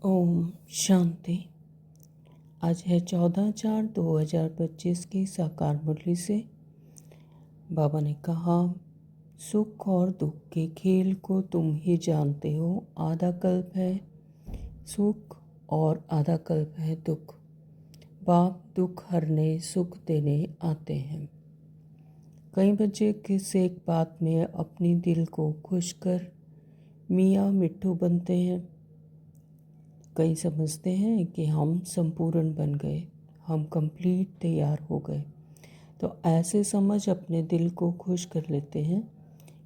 ओम शांति। आज है 14/4/2025 की साकार मुरली से। बाबा ने कहा, सुख और दुख के खेल को तुम ही जानते हो। आधा कल्प है सुख और आधा कल्प है दुख। बाप दुख हरने सुख देने आते हैं। कई बच्चे किसी एक बात में अपनी दिल को खुश कर मियाँ मिट्ठू बनते हैं। कई समझते हैं कि हम संपूर्ण बन गए, हम कंप्लीट तैयार हो गए। तो ऐसे समझ अपने दिल को खुश कर लेते हैं।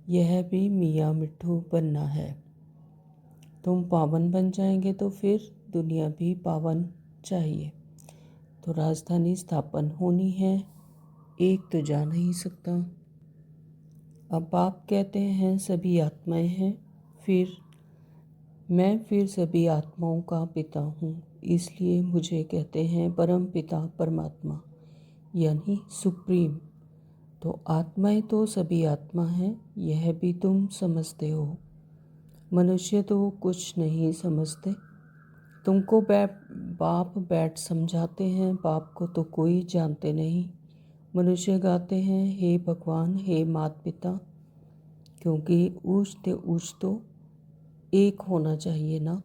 यह भी मियाँ मिट्ठू बनना है। तुम पावन बन जाएंगे तो फिर दुनिया भी पावन चाहिए। तो राजधानी स्थापन होनी है, एक तो जा नहीं सकता। अब आप कहते हैं सभी आत्माएं हैं, फिर सभी आत्माओं का पिता हूँ, इसलिए मुझे कहते हैं परम पिता परमात्मा यानी सुप्रीम। तो आत्माएं तो सभी आत्मा हैं, यह भी तुम समझते हो। मनुष्य तो कुछ नहीं समझते। तुमको बाप बैठ समझाते हैं, बाप को तो कोई जानते नहीं। मनुष्य गाते हैं हे भगवान हे माता पिता, क्योंकि ऊच तो एक होना चाहिए ना।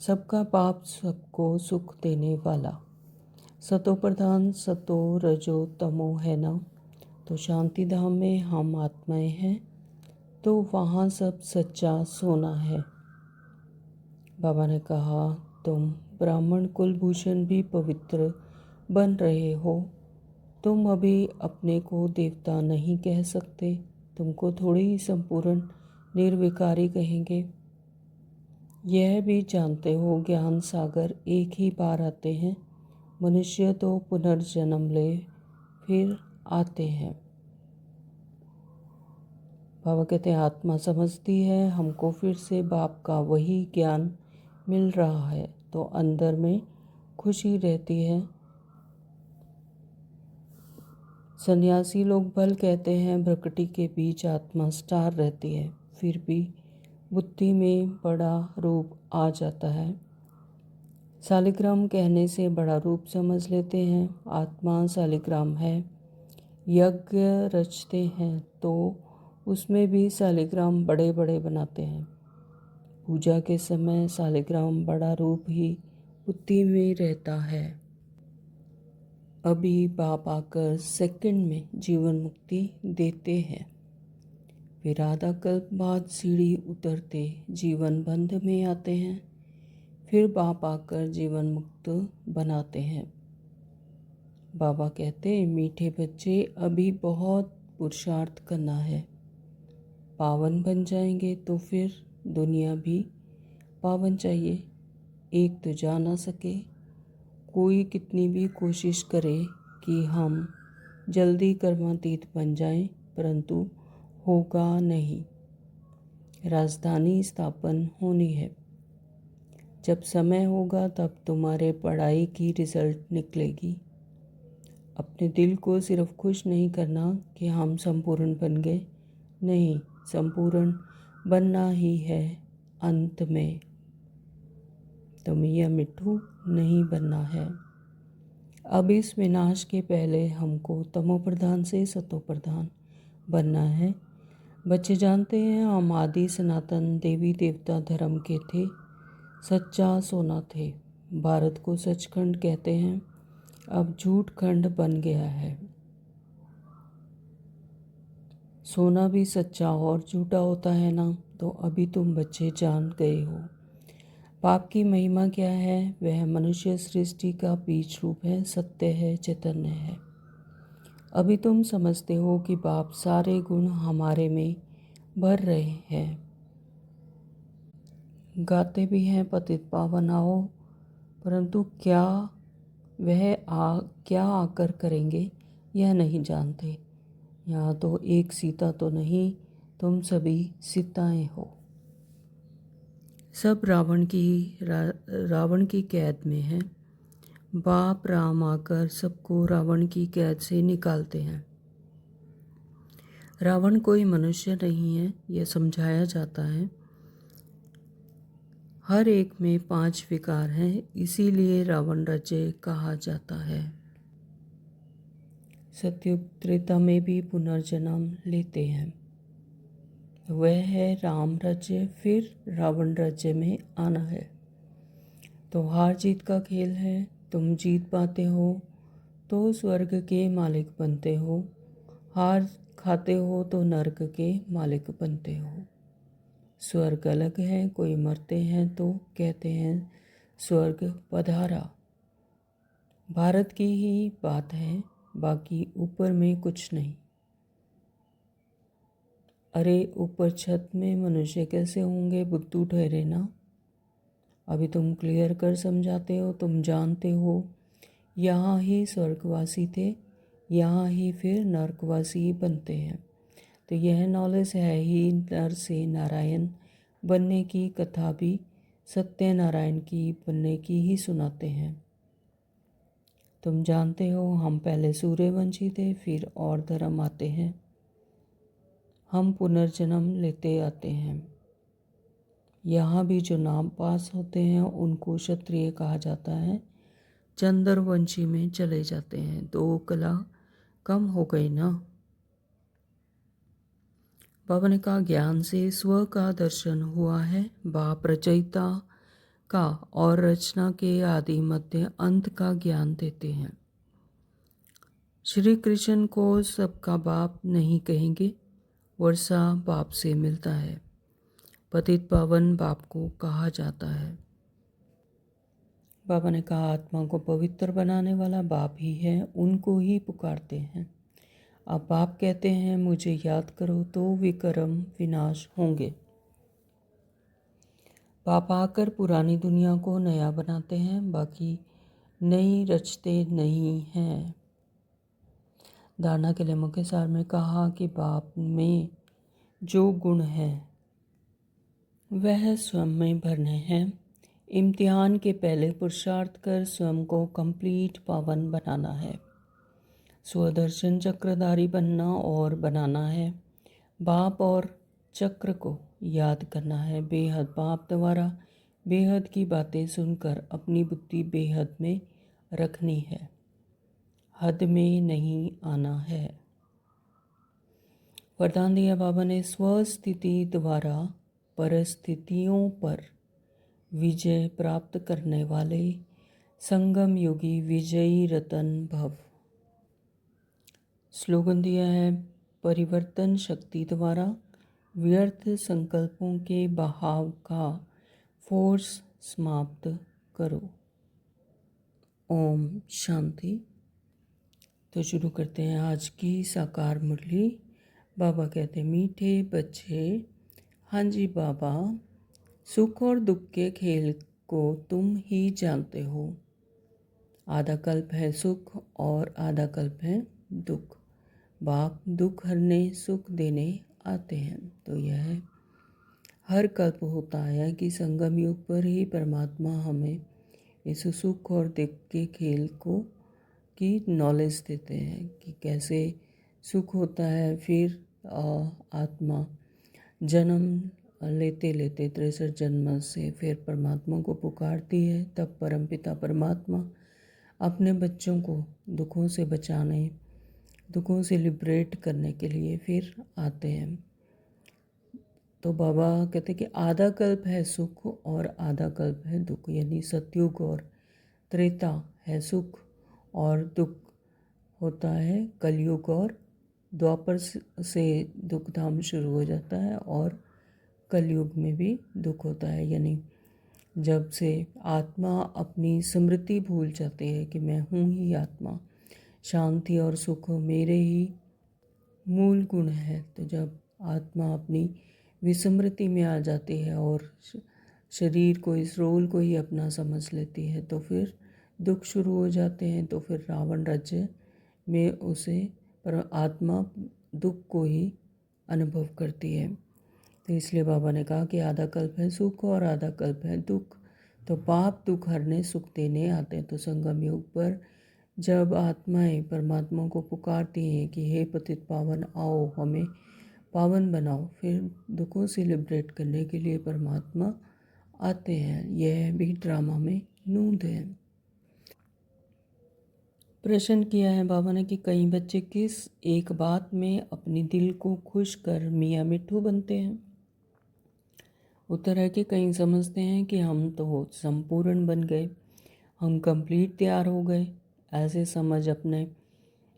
सबका बाप सबको सुख देने वाला। सतो प्रधान सतो रजो तमो है ना। तो शांति धाम में हम आत्माएं हैं, तो वहाँ सब सच्चा सोना है। बाबा ने कहा, तुम ब्राह्मण कुलभूषण भी पवित्र बन रहे हो। तुम अभी अपने को देवता नहीं कह सकते, तुमको थोड़ी ही संपूर्ण निर्विकारी कहेंगे। यह भी जानते हो ज्ञान सागर एक ही बार आते हैं। मनुष्य तो पुनर्जन्म ले फिर आते हैं। बाबा कहते हैं आत्मा समझती है हमको फिर से बाप का वही ज्ञान मिल रहा है, तो अंदर में खुशी रहती है। सन्यासी लोग भल कहते हैं प्रकृति के बीच आत्मा स्टार रहती है, फिर भी बुद्धि में बड़ा रूप आ जाता है। शालिग्राम कहने से बड़ा रूप समझ लेते हैं। आत्मा शालिग्राम है। यज्ञ रचते हैं तो उसमें भी शालिग्राम बड़े बड़े बनाते हैं। पूजा के समय शालिग्राम बड़ा रूप ही बुद्धि में रहता है। अभी बाप आकर सेकंड में जीवन मुक्ति देते हैं। फिर आधा कल्प बाद सीढ़ी उतरते जीवन बंध में आते हैं। फिर बाप आकर जीवन मुक्त बनाते हैं। बाबा कहते मीठे बच्चे अभी बहुत पुरुषार्थ करना है। पावन बन जाएंगे तो फिर दुनिया भी पावन चाहिए। एक तो जा ना सके। कोई कितनी भी कोशिश करे कि हम जल्दी कर्मातीत बन जाएं, परंतु होगा नहीं। राजधानी स्थापन होनी है। जब समय होगा तब तुम्हारे पढ़ाई की रिजल्ट निकलेगी। अपने दिल को सिर्फ खुश नहीं करना कि हम संपूर्ण बन गए, नहीं, संपूर्ण बनना ही है अंत में। तो मियाँ मिट्ठू नहीं बनना है। अब इस विनाश के पहले हमको तमो प्रधान से सतो प्रधान बनना है। बच्चे जानते हैं हम आदि सनातन देवी देवता धर्म के थे, सच्चा सोना थे। भारत को सचखंड कहते हैं, अब झूठ खंड बन गया है। सोना भी सच्चा और झूठा होता है ना। तो अभी तुम बच्चे जान गए हो। पाप की महिमा क्या है? वह मनुष्य सृष्टि का बीज रूप है, सत्य है, चैतन्य है। अभी तुम समझते हो कि बाप सारे गुण हमारे में भर रहे हैं। गाते भी हैं पतित पावन आओ, परंतु क्या आकर करेंगे यह नहीं जानते। यहाँ तो एक सीता तो नहीं, तुम सभी सीताएं हो। सब रावण की कैद में हैं। बाप राम आकर सबको रावण की कैद से निकालते हैं। रावण कोई मनुष्य नहीं है, यह समझाया जाता है। हर एक में 5 विकार हैं, इसीलिए रावण राज्य कहा जाता है। सतयुग त्रेता में भी पुनर्जन्म लेते हैं। वह है राम राज्य, फिर रावण राज्य में आना है। तो हार जीत का खेल है। तुम जीत पाते हो तो स्वर्ग के मालिक बनते हो, हार खाते हो तो नरक के मालिक बनते हो। स्वर्ग अलग है, कोई मरते हैं तो कहते हैं स्वर्ग पधारा। भारत की ही बात है, बाकी ऊपर में कुछ नहीं। अरे ऊपर छत में मनुष्य कैसे होंगे, बुद्धू ठहरे ना। अभी तुम क्लियर कर समझाते हो, तुम जानते हो यहाँ ही स्वर्गवासी थे, यहाँ ही फिर नरकवासी बनते हैं। तो यह नॉलेज है ही। नर से नारायण बनने की कथा भी सत्यनारायण की बनने की ही सुनाते हैं। तुम जानते हो हम पहले सूर्यवंशी थे, फिर और धर्म आते हैं, हम पुनर्जन्म लेते आते हैं। यहाँ भी जो नाम पास होते हैं उनको क्षत्रिय कहा जाता है, चंद्रवंशी में चले जाते हैं। 2 कला कम हो गई ना। बाबा ने कहा ज्ञान से स्व का दर्शन हुआ है, बाप रचयिता का और रचना के आदि मध्य अंत का ज्ञान देते हैं। श्री कृष्ण को सबका बाप नहीं कहेंगे, वर्षा बाप से मिलता है। पतित पावन बाप को कहा जाता है। बाबा ने कहा आत्मा को पवित्र बनाने वाला बाप ही है, उनको ही पुकारते हैं। अब बाप कहते हैं मुझे याद करो तो विकर्म विनाश होंगे। बाप आकर पुरानी दुनिया को नया बनाते हैं, बाकी नई रचते नहीं हैं। धारणा के लिए मुख्य सार में कहा कि बाप में जो गुण है वह स्वयं में भरने हैं। इम्तिहान के पहले पुरुषार्थ कर स्वयं को कंप्लीट पावन बनाना है, स्वदर्शन चक्रधारी बनना और बनाना है। बाप और चक्र को याद करना है। बेहद बाप द्वारा बेहद की बातें सुनकर अपनी बुद्धि बेहद में रखनी है, हद में नहीं आना है। वरदान दिया बाबा ने स्वस्थिति द्वारा परिस्थितियों पर विजय प्राप्त करने वाले संगम योगी विजयी रतन भव। स्लोगन दिया है परिवर्तन शक्ति द्वारा व्यर्थ संकल्पों के बहाव का फोर्स समाप्त करो। ओम शांति। तो शुरू करते हैं आज की साकार मुरली। बाबा कहते मीठे बच्चे, हाँ जी बाबा, सुख और दुख के खेल को तुम ही जानते हो। आधा कल्प है सुख और आधा कल्प है दुख। बाप दुख हरने सुख देने आते हैं। तो यह हर कल्प होता है कि संगम युग पर ही परमात्मा हमें इस सुख और दुख के खेल को की नॉलेज देते हैं कि कैसे सुख होता है। फिर आत्मा जन्म लेते लेते 63 जन्म से फिर परमात्मा को पुकारती है। तब परमपिता परमात्मा अपने बच्चों को दुखों से बचाने, दुखों से लिबरेट करने के लिए फिर आते हैं। तो बाबा कहते कि आधा कल्प है सुख और आधा कल्प है दुख, यानी सतयुग और त्रेता है सुख और दुख होता है कलयुग, और द्वापर से दुख धाम शुरू हो जाता है और कलयुग में भी दुख होता है। यानी जब से आत्मा अपनी स्मृति भूल जाती है कि मैं हूँ ही आत्मा, शांति और सुख मेरे ही मूल गुण है, तो जब आत्मा अपनी विस्मृति में आ जाती है और शरीर को, इस रोल को ही अपना समझ लेती है, तो फिर दुख शुरू हो जाते हैं। तो फिर रावण राज्य में उसे पर आत्मा दुख को ही अनुभव करती है। तो इसलिए बाबा ने कहा कि आधा कल्प है सुख और आधा कल्प है दुख। तो पाप दुख हरने सुख देने आते हैं। तो संगम युग पर जब आत्माएं परमात्मा को पुकारती हैं कि हे पतित पावन आओ हमें पावन बनाओ, फिर दुखों से लिबरेट करने के लिए परमात्मा आते हैं। यह भी ड्रामा में नूंद है। प्रश्न किया है बाबा ने कि कई बच्चे किस एक बात में अपनी दिल को खुश कर मियाँ मिट्ठू बनते हैं। उत्तर है कि कई समझते हैं कि हम तो संपूर्ण बन गए, हम कंप्लीट तैयार हो गए, ऐसे समझ अपने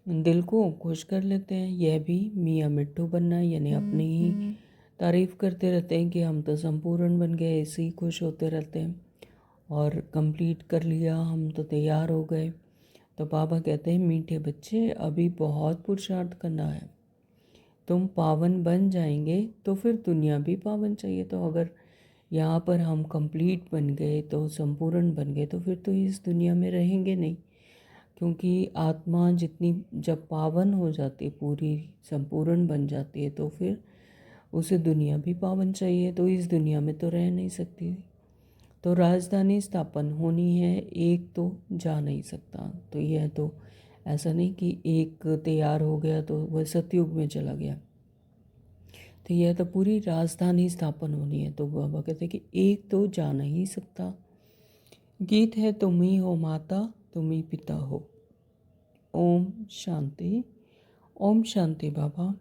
दिल को खुश कर लेते हैं। यह भी मियाँ मिट्ठू बनना, यानी अपनी ही तारीफ करते रहते हैं कि हम तो संपूर्ण बन गए, ऐसे ही खुश होते रहते हैं और कंप्लीट कर लिया, हम तो तैयार हो गए। तो बाबा कहते हैं मीठे बच्चे, अभी बहुत पुरुषार्थ करना है, तुम पावन बन जाएंगे तो फिर दुनिया भी पावन चाहिए। तो अगर यहाँ पर हम कंप्लीट बन गए, तो संपूर्ण बन गए, तो फिर तो इस दुनिया में रहेंगे नहीं, क्योंकि आत्मा जितनी जब पावन हो जाती, पूरी संपूर्ण बन जाती है, तो फिर उसे दुनिया भी पावन चाहिए, तो इस दुनिया में तो रह नहीं सकती। तो राजधानी स्थापन होनी है, एक तो जा नहीं सकता। तो यह तो ऐसा नहीं कि एक तैयार हो गया तो वह सतयुग में चला गया, तो यह तो पूरी राजधानी स्थापन होनी है। तो बाबा कहते हैं कि एक तो जा नहीं सकता। गीत है तुम ही हो माता, तुम ही पिता हो। ओम शांति। ओम शांति बाबा।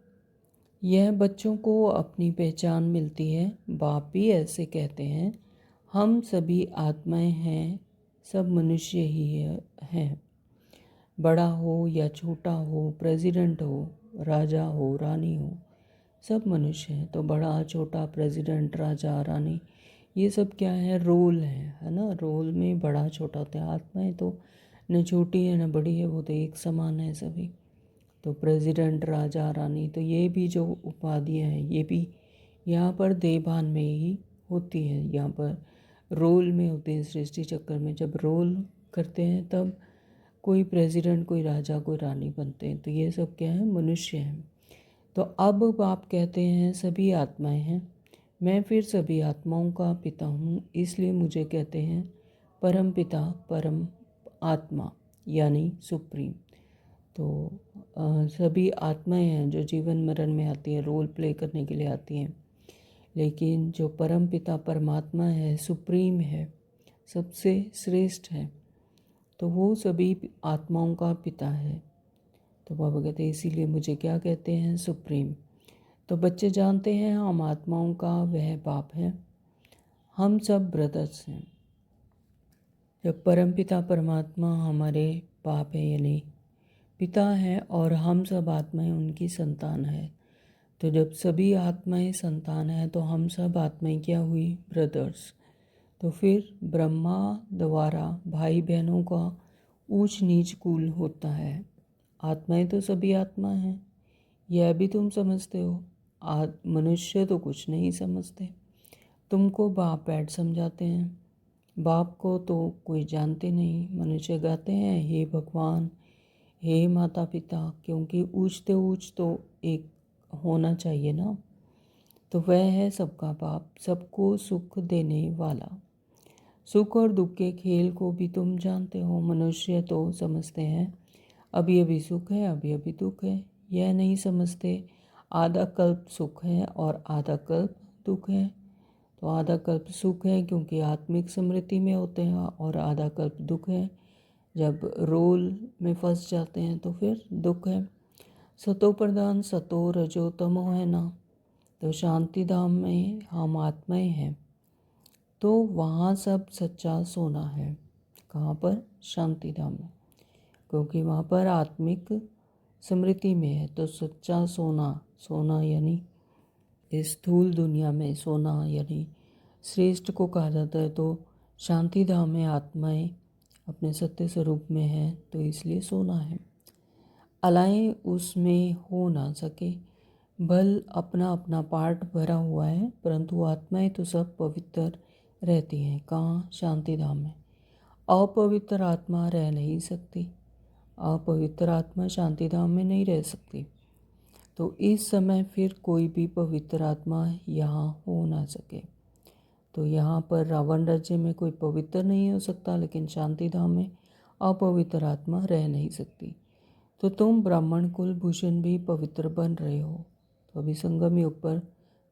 यह बच्चों को अपनी पहचान मिलती है। बाप भी ऐसे कहते हैं, हम सभी आत्माएं हैं, सब मनुष्य ही हैं। बड़ा हो या छोटा हो, प्रेसिडेंट हो, राजा हो, रानी हो, सब मनुष्य हैं। तो बड़ा छोटा, प्रेसिडेंट, राजा, रानी, ये सब क्या है, रोल है ना। रोल में बड़ा छोटा होता है। आत्माएं तो न छोटी है न बड़ी है, वो तो एक समान है सभी। तो प्रेसिडेंट, राजा, रानी, तो ये भी जो उपाधियाँ हैं, ये भी यहाँ पर देहभान में ही होती हैं, यहाँ पर रोल में होते हैं। सृष्टि चक्र में जब रोल करते हैं तब कोई प्रेसिडेंट, कोई राजा, कोई रानी बनते हैं। तो ये सब क्या है, मनुष्य हैं। तो अब आप कहते हैं सभी आत्माएं हैं, मैं फिर सभी आत्माओं का पिता हूँ, इसलिए मुझे कहते हैं परम पिता, परम आत्मा, यानी सुप्रीम। तो सभी आत्माएं हैं जो जीवन मरण में आती हैं, रोल प्ले करने के लिए आती हैं, लेकिन जो परम पिता परमात्मा है, सुप्रीम है, सबसे श्रेष्ठ है, तो वो सभी आत्माओं का पिता है। तो बाबा कहते हैं इसीलिए मुझे क्या कहते हैं, सुप्रीम। तो बच्चे जानते हैं हम आत्माओं का वह बाप है, हम सब ब्रदर्स हैं। जब परम पिता परमात्मा हमारे बाप है, यानी पिता है, और हम सब आत्माएं उनकी संतान है, तो जब सभी आत्माएं संतान हैं तो हम सब आत्माएं क्या हुई, ब्रदर्स। तो फिर ब्रह्मा द्वारा भाई बहनों का ऊंच नीच कुल होता है। आत्माएं तो सभी आत्मा हैं, यह भी तुम समझते हो। मनुष्य तो कुछ नहीं समझते। तुमको बाप बैठ समझाते हैं, बाप को तो कोई जानते नहीं। मनुष्य गाते हैं हे भगवान, हे माता पिता, क्योंकि ऊंचते ऊंच तो एक होना चाहिए ना। तो वह है सबका बाप, सबको सुख देने वाला। सुख और दुख के खेल को भी तुम जानते हो। मनुष्य तो समझते हैं अभी अभी सुख है, अभी अभी दुख है, यह नहीं समझते आधा कल्प सुख है और आधा कल्प दुख है। तो आधा कल्प सुख है क्योंकि आत्मिक स्मृति में होते हैं, और आधा कल्प दुख है, जब रोल में फंस जाते हैं तो फिर दुख है। सतो प्रधान सतो रजो तमो है ना। तो शांति धाम में हम आत्माएं हैं, तो वहाँ सब सच्चा सोना है। कहाँ पर, शांति धाम में, क्योंकि वहाँ पर आत्मिक स्मृति में है। तो सच्चा सोना, सोना यानी इस स्थूल दुनिया में सोना यानी श्रेष्ठ को कहा जाता है। तो शांति धाम में आत्माएं अपने सत्य स्वरूप में है, तो इसलिए सोना है। अलाएं उसमें हो ना सके, बल अपना अपना पार्ट भरा हुआ है, परंतु आत्माएं तो सब पवित्र रहती हैं। कहाँ, शांति धाम में। अपवित्र आत्मा रह नहीं सकती, अपवित्र आत्मा शांति धाम में नहीं रह सकती। तो इस समय फिर कोई भी पवित्र आत्मा यहाँ हो ना सके। तो यहाँ पर रावण राज्य में कोई पवित्र नहीं हो सकता, लेकिन शांति धाम में अपवित्र आत्मा रह नहीं सकती। तो तुम ब्राह्मण कुल भूषण भी पवित्र बन रहे हो। तो अभी संगम युग पर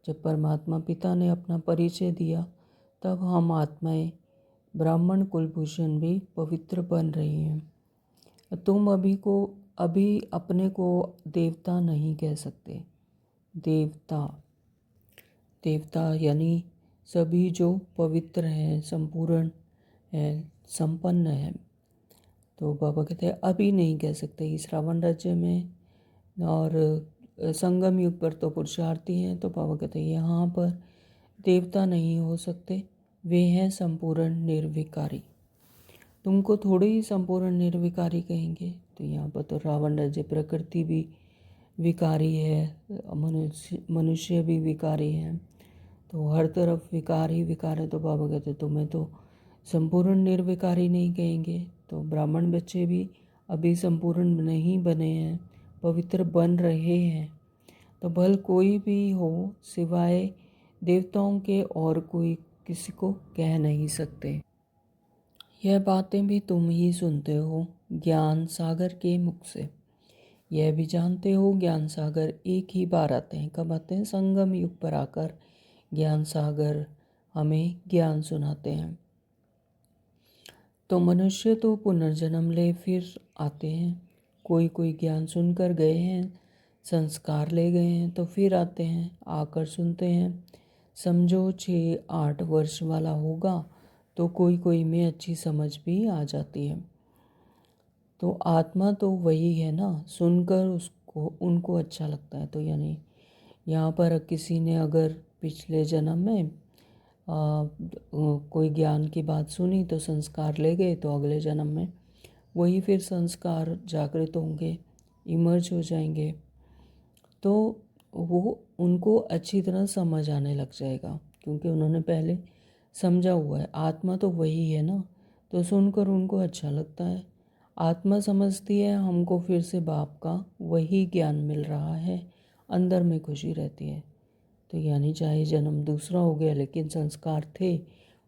जब परमात्मा पिता ने अपना परिचय दिया, तब हम आत्माएं ब्राह्मण कुलभूषण भी पवित्र बन रही हैं। तुम अभी अपने को देवता नहीं कह सकते। देवता यानी सभी जो पवित्र हैं, संपूर्ण है, संपन्न है। तो बाबा कहते हैं अभी नहीं कह सकते। इस रावण राज्य में और संगम युग पर तो पुरुषार्थी हैं। तो बाबा कहते हैं यहाँ पर देवता नहीं हो सकते, वे हैं संपूर्ण निर्विकारी। तुमको थोड़े ही संपूर्ण निर्विकारी कहेंगे। तो यहाँ पर तो रावण राज्य प्रकृति भी विकारी है, मनुष्य भी विकारी है, तो हर तरफ विकार ही विकार है। तो बाबा कहते तुम्हें तो संपूर्ण निर्विकारी नहीं कहेंगे। तो ब्राह्मण बच्चे भी अभी संपूर्ण नहीं बने हैं, पवित्र बन रहे हैं। तो भल कोई भी हो सिवाय देवताओं के और कोई किसी को कह नहीं सकते। यह बातें भी तुम ही सुनते हो ज्ञान सागर के मुख से। यह भी जानते हो ज्ञान सागर एक ही बार आते हैं। कब आते हैं? संगम युग पर आकर ज्ञान सागर हमें ज्ञान सुनाते हैं। तो मनुष्य तो पुनर्जन्म ले फिर आते हैं। कोई कोई ज्ञान सुनकर गए हैं, संस्कार ले गए हैं, तो फिर आते हैं, आकर सुनते हैं। समझो 6-8 वर्ष वाला होगा तो कोई कोई में अच्छी समझ भी आ जाती है। तो आत्मा तो वही है ना, सुनकर उनको अच्छा लगता है। तो यानी यहाँ पर किसी ने अगर पिछले जन्म में कोई ज्ञान की बात सुनी तो संस्कार ले गए, तो अगले जन्म में वही फिर संस्कार जागृत होंगे, इमर्ज हो जाएंगे, तो वो उनको अच्छी तरह समझ आने लग जाएगा, क्योंकि उन्होंने पहले समझा हुआ है। आत्मा तो वही है ना, तो सुनकर उनको अच्छा लगता है। आत्मा समझती है हमको फिर से बाप का वही ज्ञान मिल रहा है, अंदर में खुशी रहती है। तो यानी चाहे जन्म दूसरा हो गया लेकिन संस्कार थे,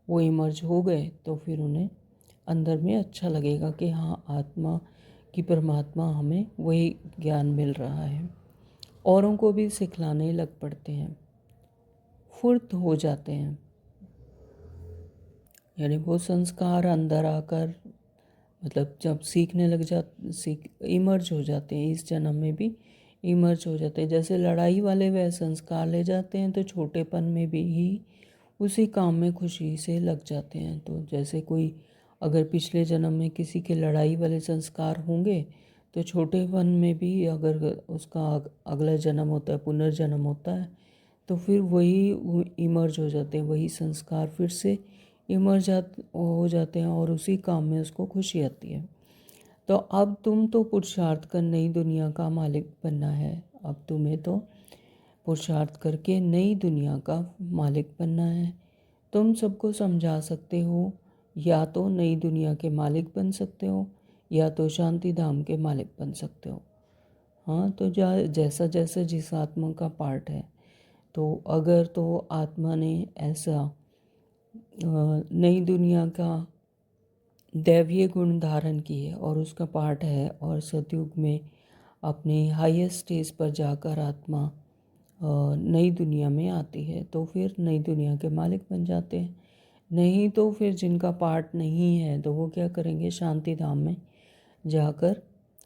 वो इमर्ज हो गए, तो फिर उन्हें अंदर में अच्छा लगेगा कि हाँ आत्मा की परमात्मा हमें वही ज्ञान मिल रहा है। औरों को भी सिखलाने लग पड़ते हैं, फुर्त हो जाते हैं। यानी वो संस्कार अंदर आकर मतलब जब सीखने लग इमर्ज हो जाते हैं, इस जन्म में भी इमर्ज हो जाते हैं। जैसे लड़ाई वाले वह संस्कार ले जाते हैं तो छोटेपन में भी ही उसी काम में खुशी से लग जाते हैं। तो जैसे कोई अगर पिछले जन्म में किसी के लड़ाई वाले संस्कार होंगे तो छोटेपन में भी अगर उसका अगला जन्म होता है, पुनर्जन्म होता है, तो फिर वही इमर्ज हो जाते हैं, वही संस्कार फिर से इमर्ज हो जाते हैं और उसी काम में उसको खुशी आती है। तो अब तुम तो पुरुषार्थ कर नई दुनिया का मालिक बनना है। अब तुम्हें तो पुरुषार्थ करके नई दुनिया का मालिक बनना है। तुम सबको समझा सकते हो, या तो नई दुनिया के मालिक बन सकते हो या तो शांति धाम के मालिक बन सकते हो। हाँ, तो जैसा जैसा जिस आत्मा का पार्ट है, तो अगर तो आत्मा ने ऐसा नई दुनिया का दैवीय गुण धारण किए और उसका पार्ट है और सतयुग में अपने हाईएस्ट स्टेज पर जाकर आत्मा नई दुनिया में आती है, तो फिर नई दुनिया के मालिक बन जाते हैं। नहीं तो फिर जिनका पार्ट नहीं है तो वो क्या करेंगे? शांति धाम में जाकर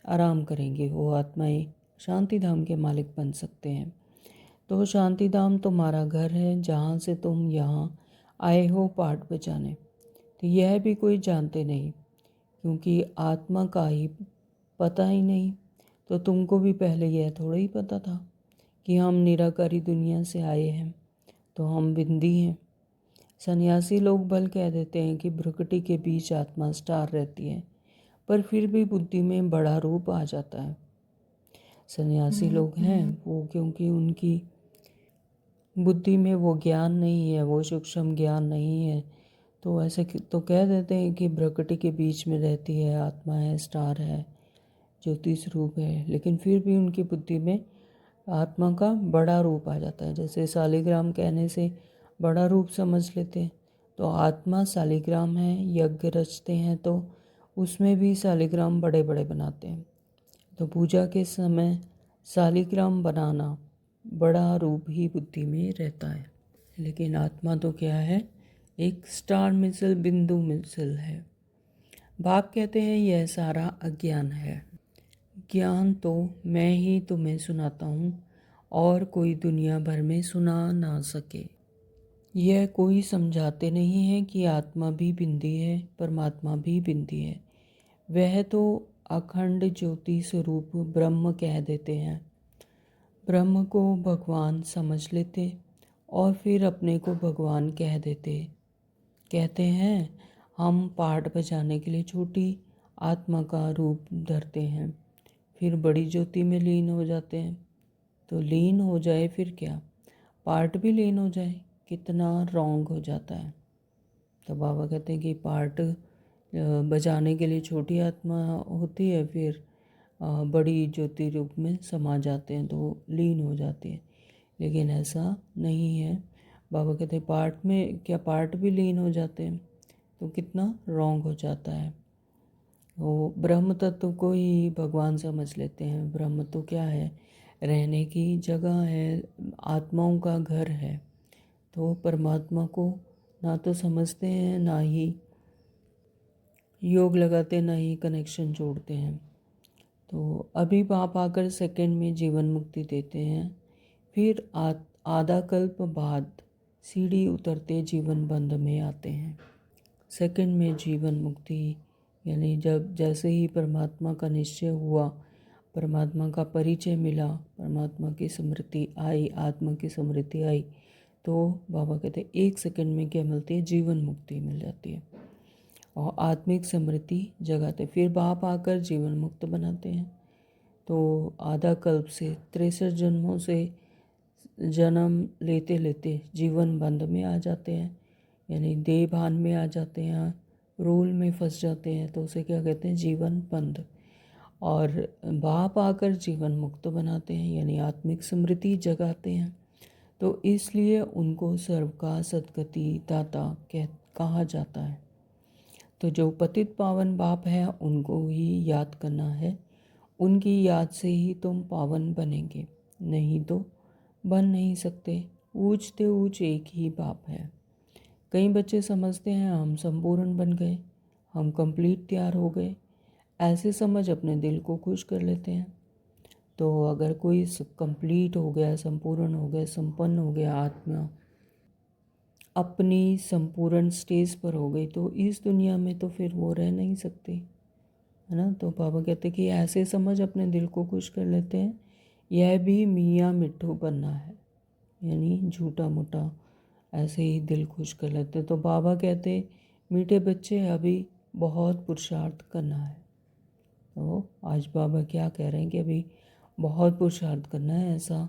आराम करेंगे। वो आत्माएं शांति धाम के मालिक बन सकते हैं। तो शांति धाम तुम्हारा घर है, जहाँ से तुम यहाँ आए हो पाठ बजाने। तो यह भी कोई जानते नहीं, क्योंकि आत्मा का ही पता ही नहीं। तो तुमको भी पहले यह थोड़ा ही पता था कि हम निराकारी दुनिया से आए हैं, तो हम बिंदी हैं। सन्यासी लोग भल कह देते हैं कि भ्रुकुटी के बीच आत्मा स्टार रहती है, पर फिर भी बुद्धि में बड़ा रूप आ जाता है। सन्यासी लोग हैं वो, क्योंकि उनकी बुद्धि में वो ज्ञान नहीं है, वो सूक्ष्म ज्ञान नहीं है, तो ऐसे तो कह देते हैं कि भ्रुकुटी के बीच में रहती है, आत्मा है, स्टार है, ज्योतिष रूप है, लेकिन फिर भी उनकी बुद्धि में आत्मा का बड़ा रूप आ जाता है। जैसे शालिग्राम कहने से बड़ा रूप समझ लेते हैं, तो आत्मा शालिग्राम है, यज्ञ रचते हैं तो उसमें भी शालिग्राम बड़े बड़े बनाते हैं। तो पूजा के समय शालिग्राम बनाना बड़ा रूप ही बुद्धि में रहता है, लेकिन आत्मा तो क्या है? एक स्टार मिसल बिंदु मिसल है। बाप कहते हैं यह सारा अज्ञान है। ज्ञान तो मैं ही तुम्हें सुनाता हूँ और कोई दुनिया भर में सुना ना सके। यह कोई समझाते नहीं है कि आत्मा भी बिंदी है, परमात्मा भी बिंदी है। वह तो अखंड ज्योति स्वरूप ब्रह्म कह देते हैं। ब्रह्म को भगवान समझ लेते और फिर अपने को भगवान कह देते। कहते हैं हम पाठ बजाने के लिए छोटी आत्मा का रूप धरते हैं, फिर बड़ी ज्योति में लीन हो जाते हैं। तो लीन हो जाए फिर क्या, पार्ट भी लीन हो जाए, कितना रॉन्ग हो जाता है। तो बाबा कहते हैं कि पार्ट बजाने के लिए छोटी आत्मा होती है, फिर बड़ी ज्योति रूप में समा जाते हैं तो लीन हो जाते हैं। लेकिन ऐसा नहीं है। बाबा कहते हैं पार्ट में क्या, पार्ट भी लीन हो जाते हैं तो कितना रॉन्ग हो जाता है। वो ब्रह्म तत्व को ही भगवान समझ लेते हैं। ब्रह्म तो क्या है, रहने की जगह है, आत्माओं का घर है। तो परमात्मा को ना तो समझते हैं, ना ही योग लगाते, ना ही कनेक्शन जोड़ते हैं। तो अभी बाप आकर सेकंड में जीवन मुक्ति देते हैं, फिर आधा कल्प बाद सीढ़ी उतरते जीवन बंध में आते हैं। सेकंड में जीवन मुक्ति यानी जब जैसे ही परमात्मा का निश्चय हुआ, परमात्मा का परिचय मिला, परमात्मा की स्मृति आई, आत्मा की स्मृति आई, तो बाबा कहते हैं 1 सेकंड में क्या मिलती है, जीवन मुक्ति मिल जाती है और आत्मिक स्मृति जगाते। फिर बाप आकर जीवन मुक्त बनाते हैं। तो आधा कल्प से 63 जन्मों से जन्म लेते लेते जीवन बंध में आ जाते हैं, यानी देह भान में आ जाते हैं, रोल में फंस जाते हैं। तो उसे क्या कहते हैं, जीवन बंध। और बाप आकर जीवन मुक्त बनाते हैं, यानी आत्मिक स्मृति जगाते हैं। तो इसलिए उनको सर्व का सद्गति दाता कहा जाता है। तो जो पतित पावन बाप है उनको ही याद करना है। उनकी याद से ही तुम पावन बनेंगे, नहीं तो बन नहीं सकते। ऊंचते ऊंच एक ही बाप है। कई बच्चे समझते हैं हम संपूर्ण बन गए, हम कंप्लीट तैयार हो गए, ऐसे समझ अपने दिल को खुश कर लेते हैं। तो अगर कोई कंप्लीट हो गया, संपूर्ण हो गया, संपन्न हो गया, आत्मा अपनी संपूर्ण स्टेज पर हो गई, तो इस दुनिया में तो फिर वो रह नहीं सकती, है ना। तो बाबा कहते हैं कि ऐसे समझ अपने दिल को खुश कर लेते हैं। यह भी मियाँ मिट्ठू बनना है, यानी झूठा मोटा ऐसे ही दिल खुश कर लेते। तो बाबा कहते मीठे बच्चे अभी बहुत पुरुषार्थ करना है। तो आज बाबा क्या कह रहे हैं कि अभी बहुत पुरुषार्थ करना है। ऐसा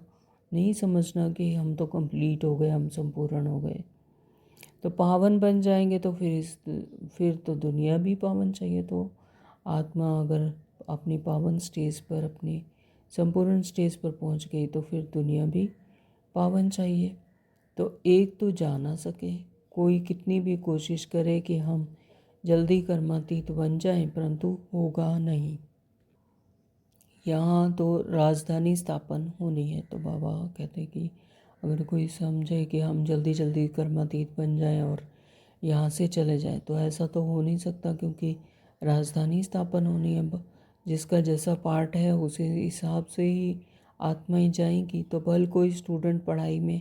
नहीं समझना कि हम तो कंप्लीट हो गए, हम संपूर्ण हो गए तो पावन बन जाएंगे। तो फिर तो दुनिया भी पावन चाहिए। तो आत्मा अगर अपनी पावन स्टेज पर, अपनी संपूर्ण स्टेज पर पहुंच गई तो फिर दुनिया भी पावन चाहिए। तो एक तो जा ना सके, कोई कितनी भी कोशिश करे कि हम जल्दी कर्मातीत बन जाएं, परंतु होगा नहीं। यहाँ तो राजधानी स्थापन होनी है। तो बाबा कहते कि अगर कोई समझे कि हम जल्दी जल्दी कर्मातीत बन जाएं और यहाँ से चले जाएं, तो ऐसा तो हो नहीं सकता, क्योंकि राजधानी स्थापन होनी है। जिसका जैसा पार्ट है उसी हिसाब से ही आत्माएं जाएंगी। तो भले कोई स्टूडेंट पढ़ाई में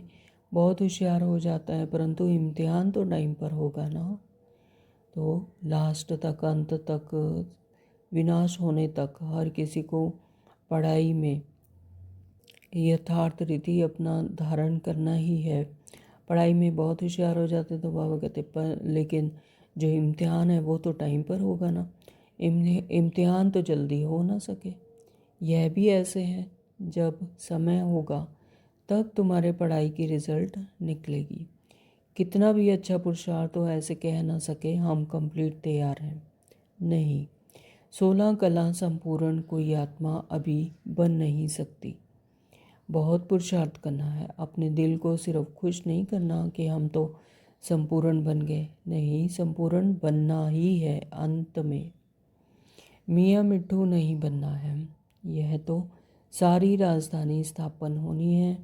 बहुत होशियार हो जाता है, परंतु इम्तिहान तो टाइम पर होगा ना। तो लास्ट तक, अंत तक, विनाश होने तक हर किसी को पढ़ाई में यथार्थ रीति अपना धारण करना ही है। पढ़ाई में बहुत होशियार हो जाते तो बाबा कहते पर लेकिन जो इम्तिहान है वो तो टाइम पर होगा ना। इम्तिहान तो जल्दी हो ना सके। यह भी ऐसे है, जब समय होगा तब तुम्हारे पढ़ाई की रिज़ल्ट निकलेगी। कितना भी अच्छा पुरुषार्थ हो, ऐसे कह ना सके हम कंप्लीट तैयार हैं, नहीं। 16 कला संपूर्ण कोई आत्मा अभी बन नहीं सकती। बहुत पुरुषार्थ करना है। अपने दिल को सिर्फ खुश नहीं करना कि हम तो संपूर्ण बन गए, नहीं, संपूर्ण बनना ही है। अंत में मियाँ मिट्ठू नहीं बनना है। यह तो सारी राजधानी स्थापन होनी है।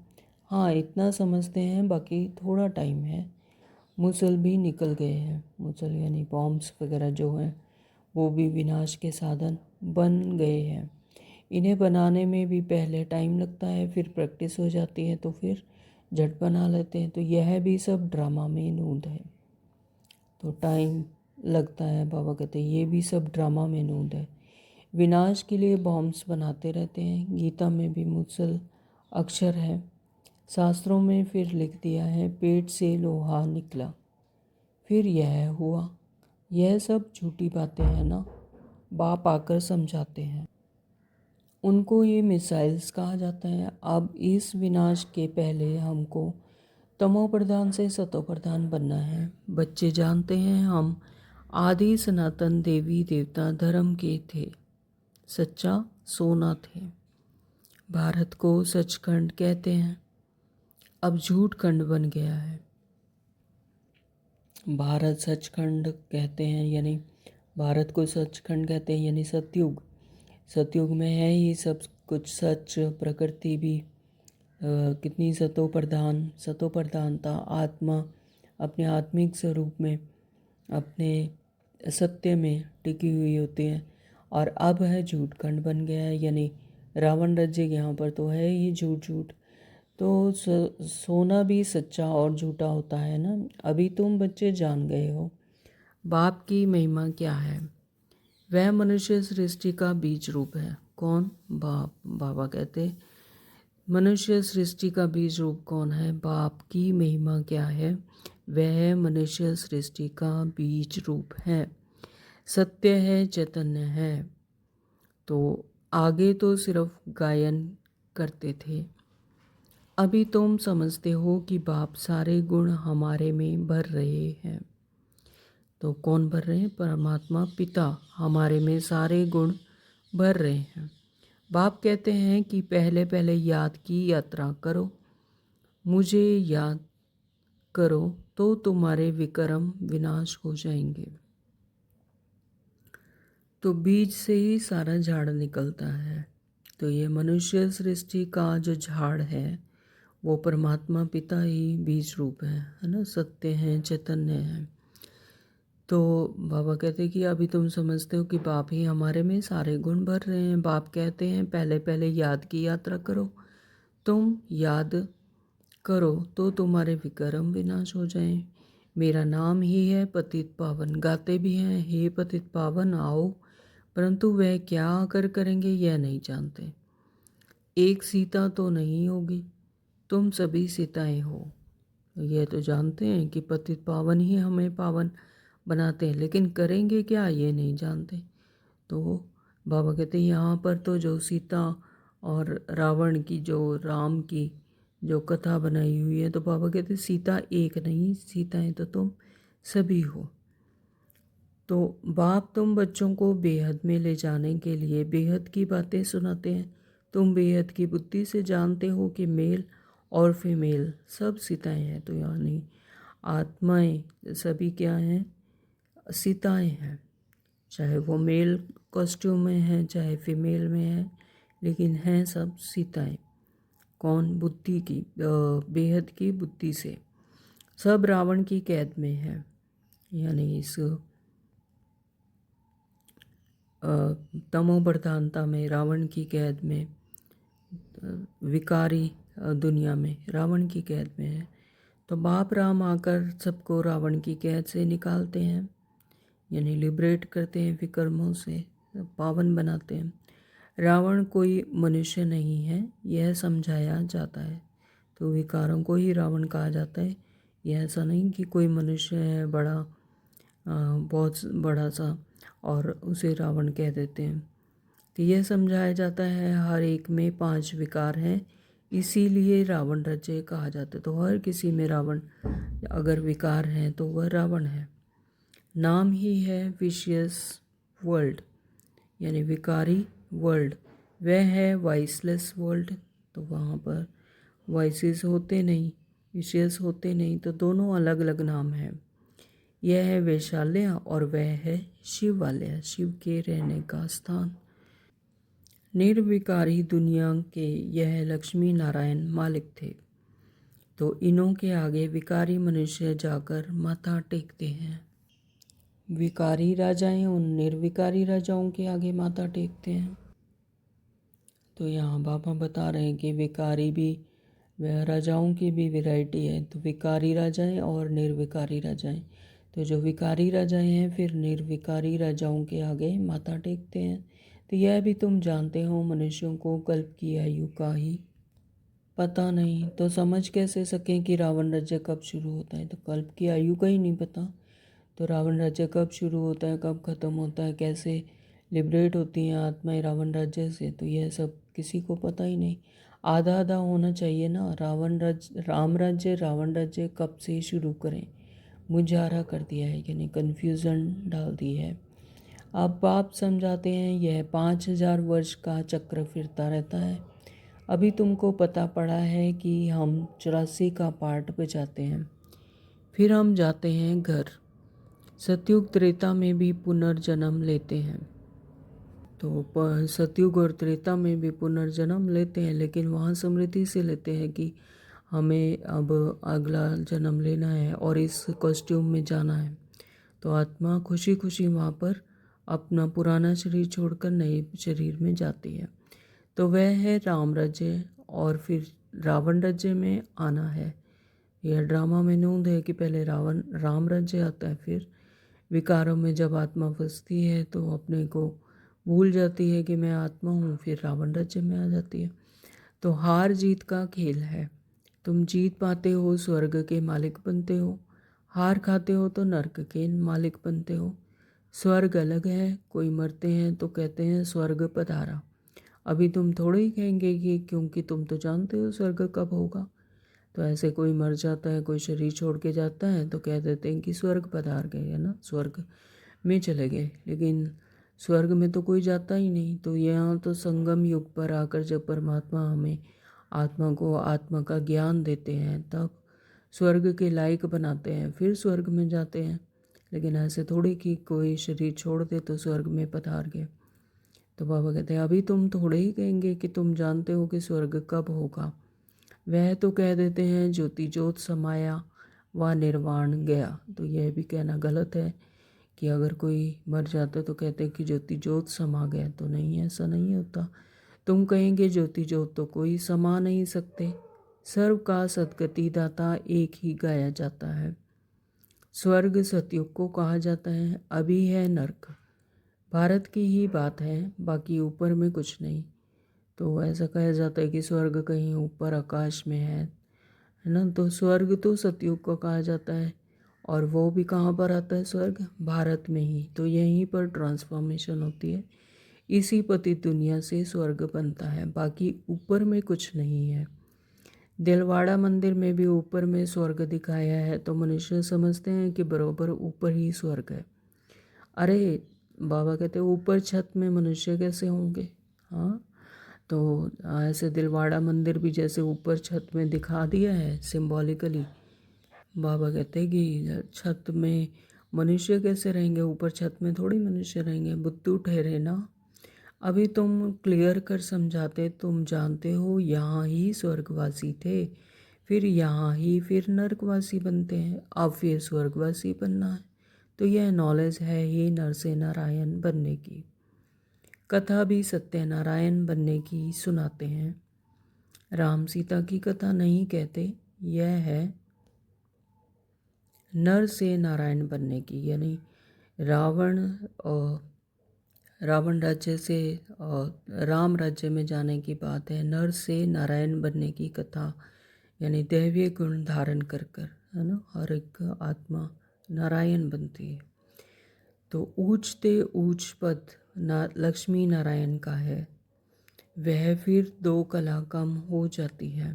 हाँ, इतना समझते हैं, बाकी थोड़ा टाइम है। मुसल भी निकल गए हैं। मुसल यानी बॉम्ब्स वगैरह जो हैं वो भी विनाश के साधन बन गए हैं। इन्हें बनाने में भी पहले टाइम लगता है, फिर प्रैक्टिस हो जाती है तो फिर झट बना लेते हैं। तो यह भी सब ड्रामा में नूंद है। तो टाइम लगता है, बाबा कहते हैं ये भी सब ड्रामा में नूंद है। विनाश के लिए बॉम्ब्स बनाते रहते हैं। गीता में भी मुसल अक्षर है। शास्त्रों में फिर लिख दिया है पेट से लोहा निकला, फिर यह हुआ। यह सब झूठी बातें हैं ना। बाप आकर समझाते हैं। उनको ये मिसाइल्स कहा जाता है। अब इस विनाश के पहले हमको तमो प्रधान से सतो प्रधान बनना है। बच्चे जानते हैं हम आदि सनातन देवी देवता धर्म के थे, सच्चा सोना थे। भारत को सचखंड कहते हैं, अब झूठ खंड बन गया है। भारत सचखंड कहते हैं यानी भारत को सचखंड कहते हैं यानी सतयुग। सतयुग में है ही सब कुछ सच। प्रकृति भी कितनी सतो प्रधानता आत्मा अपने आत्मिक स्वरूप में अपने सत्य में टिकी हुई होती है। और अब है झूठ खंड बन गया है यानी रावण राज्य यहाँ पर तो है ही झूठ झूठ। तो सोना भी सच्चा और झूठा होता है ना। अभी तुम बच्चे जान गए हो बाप की महिमा क्या है। वह मनुष्य सृष्टि का बीज रूप है। कौन? बाप। बाबा कहते मनुष्य सृष्टि का बीज रूप कौन है? बाप की महिमा क्या है? वह मनुष्य सृष्टि का बीज रूप है, सत्य है, चैतन्य है। तो आगे तो सिर्फ गायन करते थे, अभी तुम समझते हो कि बाप सारे गुण हमारे में भर रहे हैं। तो कौन भर रहे हैं? परमात्मा पिता हमारे में सारे गुण भर रहे हैं। बाप कहते हैं कि पहले पहले याद की यात्रा करो, मुझे याद करो तो तुम्हारे विक्रम विनाश हो जाएंगे। तो बीज से ही सारा झाड़ निकलता है। तो ये मनुष्य सृष्टि का जो झाड़ है वो परमात्मा पिता ही बीज रूप है ना, सत्य है, चैतन्य है। तो बाबा कहते हैं कि अभी तुम समझते हो कि बाप ही हमारे में सारे गुण भर रहे हैं। बाप कहते हैं पहले पहले याद की यात्रा करो, तुम याद करो तो तुम्हारे विक्रम विनाश हो जाएं। मेरा नाम ही है पतित पावन। गाते भी हैं हे पतित पावन आओ, परंतु वह क्या आकर करेंगे यह नहीं जानते। एक सीता तो नहीं होगी, तुम सभी सीताएं हो। यह तो जानते हैं कि पतित पावन ही हमें पावन बनाते हैं, लेकिन करेंगे क्या ये नहीं जानते। तो बाबा कहते हैं यहाँ पर तो जो सीता और रावण की जो राम की जो कथा बनाई हुई है, तो बाबा कहते हैं सीता एक नहीं, सीताएं तो तुम सभी हो। तो बाप तुम बच्चों को बेहद में ले जाने के लिए बेहद की बातें सुनाते हैं। तुम बेहद की बुद्धि से जानते हो कि मेल और फीमेल सब सीताएं हैं। तो यानी आत्माएं सभी क्या हैं? सीताएं हैं। चाहे वो मेल कॉस्ट्यूम में हैं चाहे फीमेल में हैं, लेकिन हैं सब सीताएं। कौन? बुद्धि की, बेहद की बुद्धि से। सब रावण की कैद में है यानी इस तमो प्रधानता में, रावण की कैद में, विकारी दुनिया में रावण की कैद में है। तो बाप राम आकर सबको रावण की कैद से निकालते हैं यानी लिबरेट करते हैं, विकर्मों से पावन बनाते हैं। रावण कोई मनुष्य नहीं है यह समझाया जाता है। तो विकारों को ही रावण कहा जाता है। यह ऐसा नहीं कि कोई मनुष्य है बड़ा, बहुत बड़ा सा, और उसे रावण कह देते हैं। तो यह समझाया जाता है हर एक में 5 विकार हैं, इसीलिए रावण राज्य कहा जाता है। तो हर किसी में रावण अगर विकार हैं तो वह रावण है। नाम ही है विशियस वर्ल्ड यानी विकारी वर्ल्ड। वह है वाइसलेस वर्ल्ड। तो वहाँ पर वाइसेस होते नहीं, विशियस होते नहीं, तो दोनों अलग अलग नाम हैं। यह है वैशाल्य और वह है शिवालय, शिव के रहने का स्थान। निर्विकारी दुनिया के यह लक्ष्मी नारायण मालिक थे। तो इन्हों के आगे विकारी मनुष्य जाकर माथा टेकते हैं। विकारी राजाएं उन निर्विकारी राजाओं के आगे माथा टेकते हैं। तो यहाँ बाबा बता रहे हैं कि विकारी भी राजाओं की भी वैरायटी है। तो विकारी राजाएं और निर्विकारी राजाएं। तो जो विकारी राजाएं हैं फिर निर्विकारी राजाओं के आगे माथा टेकते हैं। तो यह भी तुम जानते हो, मनुष्यों को कल्प की आयु का ही पता नहीं, तो समझ कैसे सकें कि रावण राज्य कब शुरू होता है। तो कल्प की आयु का ही नहीं पता, तो रावण राज्य कब शुरू होता है, कब खत्म होता है, कैसे लिबरेट होती हैं आत्माएं रावण राज्य से, तो यह सब किसी को पता ही नहीं। आधा आधा होना चाहिए ना। राम राज्य रावण राज्य कब से शुरू करें, मुझारा कर दिया है, यानी कन्फ्यूज़न डाल दी है। अब आप समझाते हैं यह 5000 वर्ष का चक्र फिरता रहता है। अभी तुमको पता पड़ा है कि हम 84 का पार्ट बजाते हैं, फिर हम जाते हैं घर। सतयुग त्रेता में भी पुनर्जन्म लेते हैं। तो सतयुग और त्रेता में भी पुनर्जन्म लेते हैं, लेकिन वहाँ समृद्धि से लेते हैं कि हमें अब अगला जन्म लेना है और इस कॉस्ट्यूम में जाना है। तो आत्मा खुशी खुशी वहाँ पर अपना पुराना शरीर छोड़कर नए शरीर में जाती है। तो वह है राम राज्य, और फिर रावण राज्य में आना है। यह ड्रामा में नूंद है कि पहले राम राज्य आता है, फिर विकारों में जब आत्मा फंसती है तो अपने को भूल जाती है कि मैं आत्मा हूँ, फिर रावण राज्य में आ जाती है। तो हार जीत का खेल है। तुम जीत पाते हो स्वर्ग के मालिक बनते हो, हार खाते हो तो नर्क के मालिक बनते हो। स्वर्ग अलग है, कोई मरते हैं तो कहते हैं स्वर्ग पधारा। अभी तुम थोड़े ही कहेंगे कि क्योंकि तुम तो जानते हो स्वर्ग कब होगा। तो ऐसे कोई मर जाता है, कोई शरीर छोड़ के जाता है तो कह देते हैं कि स्वर्ग पधार गए, है ना, स्वर्ग में चले गए। लेकिन स्वर्ग में तो कोई जाता ही नहीं। तो यहाँ तो संगम युग पर आकर जब परमात्मा हमें आत्मा को आत्मा का ज्ञान देते हैं तब स्वर्ग के लायक बनाते हैं, फिर स्वर्ग में जाते हैं। लेकिन ऐसे थोड़ी कि कोई शरीर छोड़ दे तो स्वर्ग में पधार गए। तो बाबा कहते हैं अभी तुम थोड़े ही कहेंगे कि तुम जानते हो कि स्वर्ग कब होगा। वह तो कह देते हैं ज्योति ज्योत समाया व निर्वाण गया। तो यह भी कहना गलत है कि अगर कोई मर जाता तो कहते हैं कि ज्योति ज्योत समा गया। तो नहीं, ऐसा नहीं होता। तुम कहेंगे ज्योति ज्योत तो कोई समा नहीं सकते। सर्व का सदगति दाता एक ही गाया जाता है। स्वर्ग सतयुग को कहा जाता है, अभी है नर्क भारत की ही बात है, बाकी ऊपर में कुछ नहीं। तो ऐसा कहा जाता है कि स्वर्ग कहीं ऊपर आकाश में है ना। तो स्वर्ग तो सतयुग को कहा जाता है, और वो भी कहाँ पर आता है स्वर्ग, भारत में ही। तो यहीं पर ट्रांसफॉर्मेशन होती है, इसी पतित दुनिया से स्वर्ग बनता है, बाकी ऊपर में कुछ नहीं है। दिलवाड़ा मंदिर में भी ऊपर में स्वर्ग दिखाया है, तो मनुष्य समझते हैं कि बराबर ऊपर ही स्वर्ग है। अरे बाबा कहते हैं ऊपर छत में मनुष्य कैसे होंगे। हाँ, तो ऐसे दिलवाड़ा मंदिर भी जैसे ऊपर छत में दिखा दिया है सिंबॉलिकली। बाबा कहते हैं कि छत में मनुष्य कैसे रहेंगे, ऊपर छत में थोड़ी मनुष्य रहेंगे, बुद्धू ठहरे ना। अभी तुम क्लियर कर समझाते, तुम जानते हो यहाँ ही स्वर्गवासी थे, फिर यहाँ ही फिर नरकवासी बनते हैं, अब फिर स्वर्गवासी बनना है। तो यह नॉलेज है ही नर से नारायण बनने की। कथा भी सत्यनारायण बनने की सुनाते हैं, राम सीता की कथा नहीं कहते। यह है नर से नारायण बनने की, यानी रावण राज्य से राम राज्य में जाने की बात है। नर से नारायण बनने की कथा, यानी दैवीय गुण धारण कर कर, है ना, हर एक आत्मा नारायण बनती है। तो ऊंचते ऊंच पद लक्ष्मी नारायण का है, वह फिर 2 कला कम हो जाती है।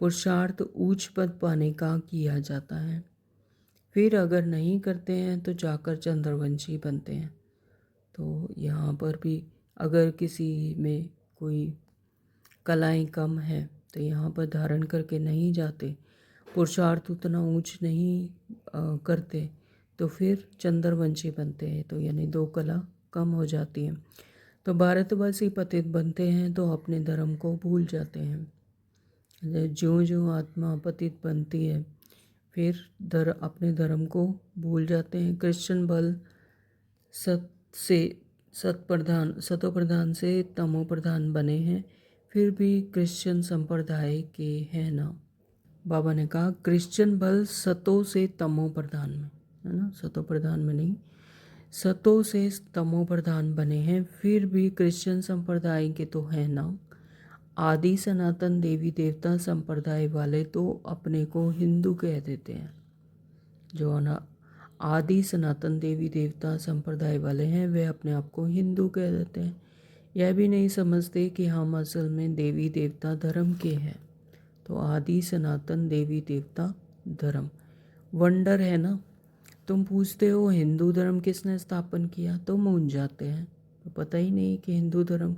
पुरुषार्थ ऊंच पद पाने का किया जाता है, फिर अगर नहीं करते हैं तो जाकर चंद्रवंशी बनते हैं। तो यहाँ पर भी अगर किसी में कोई कलाएं कम है तो यहाँ पर धारण करके नहीं जाते, पुरुषार्थ उतना ऊंच नहीं करते, तो फिर चंद्रवंशी बनते हैं। तो यानी 2 कला कम हो जाती हैं। तो भारतवासी पतित बनते हैं तो अपने धर्म को भूल जाते हैं। ज्यों ज्यों आत्मा पतित बनती है फिर अपने धर्म को भूल जाते हैं। क्रिश्चियन बल सत से सतो प्रधान से तमो प्रधान बने हैं, फिर भी क्रिश्चियन संप्रदाय के हैं ना। बाबा ने कहा क्रिश्चियन बल सतो से तमो प्रधान में, है ना, सतो प्रधान में नहीं, सतो से तमो प्रधान बने हैं, फिर भी क्रिश्चियन संप्रदाय के तो हैं ना। आदि सनातन देवी देवता संप्रदाय वाले तो अपने को हिंदू कह देते हैं। जो ना आदि सनातन देवी देवता संप्रदाय वाले हैं वे अपने आप को हिंदू कह देते हैं। यह भी नहीं समझते कि हम असल में देवी देवता धर्म के हैं। तो आदि सनातन देवी देवता धर्म वंडर है ना। तुम पूछते हो हिंदू धर्म किसने स्थापन किया, तो मूंझ जाते हैं। तो पता ही नहीं कि हिंदू धर्म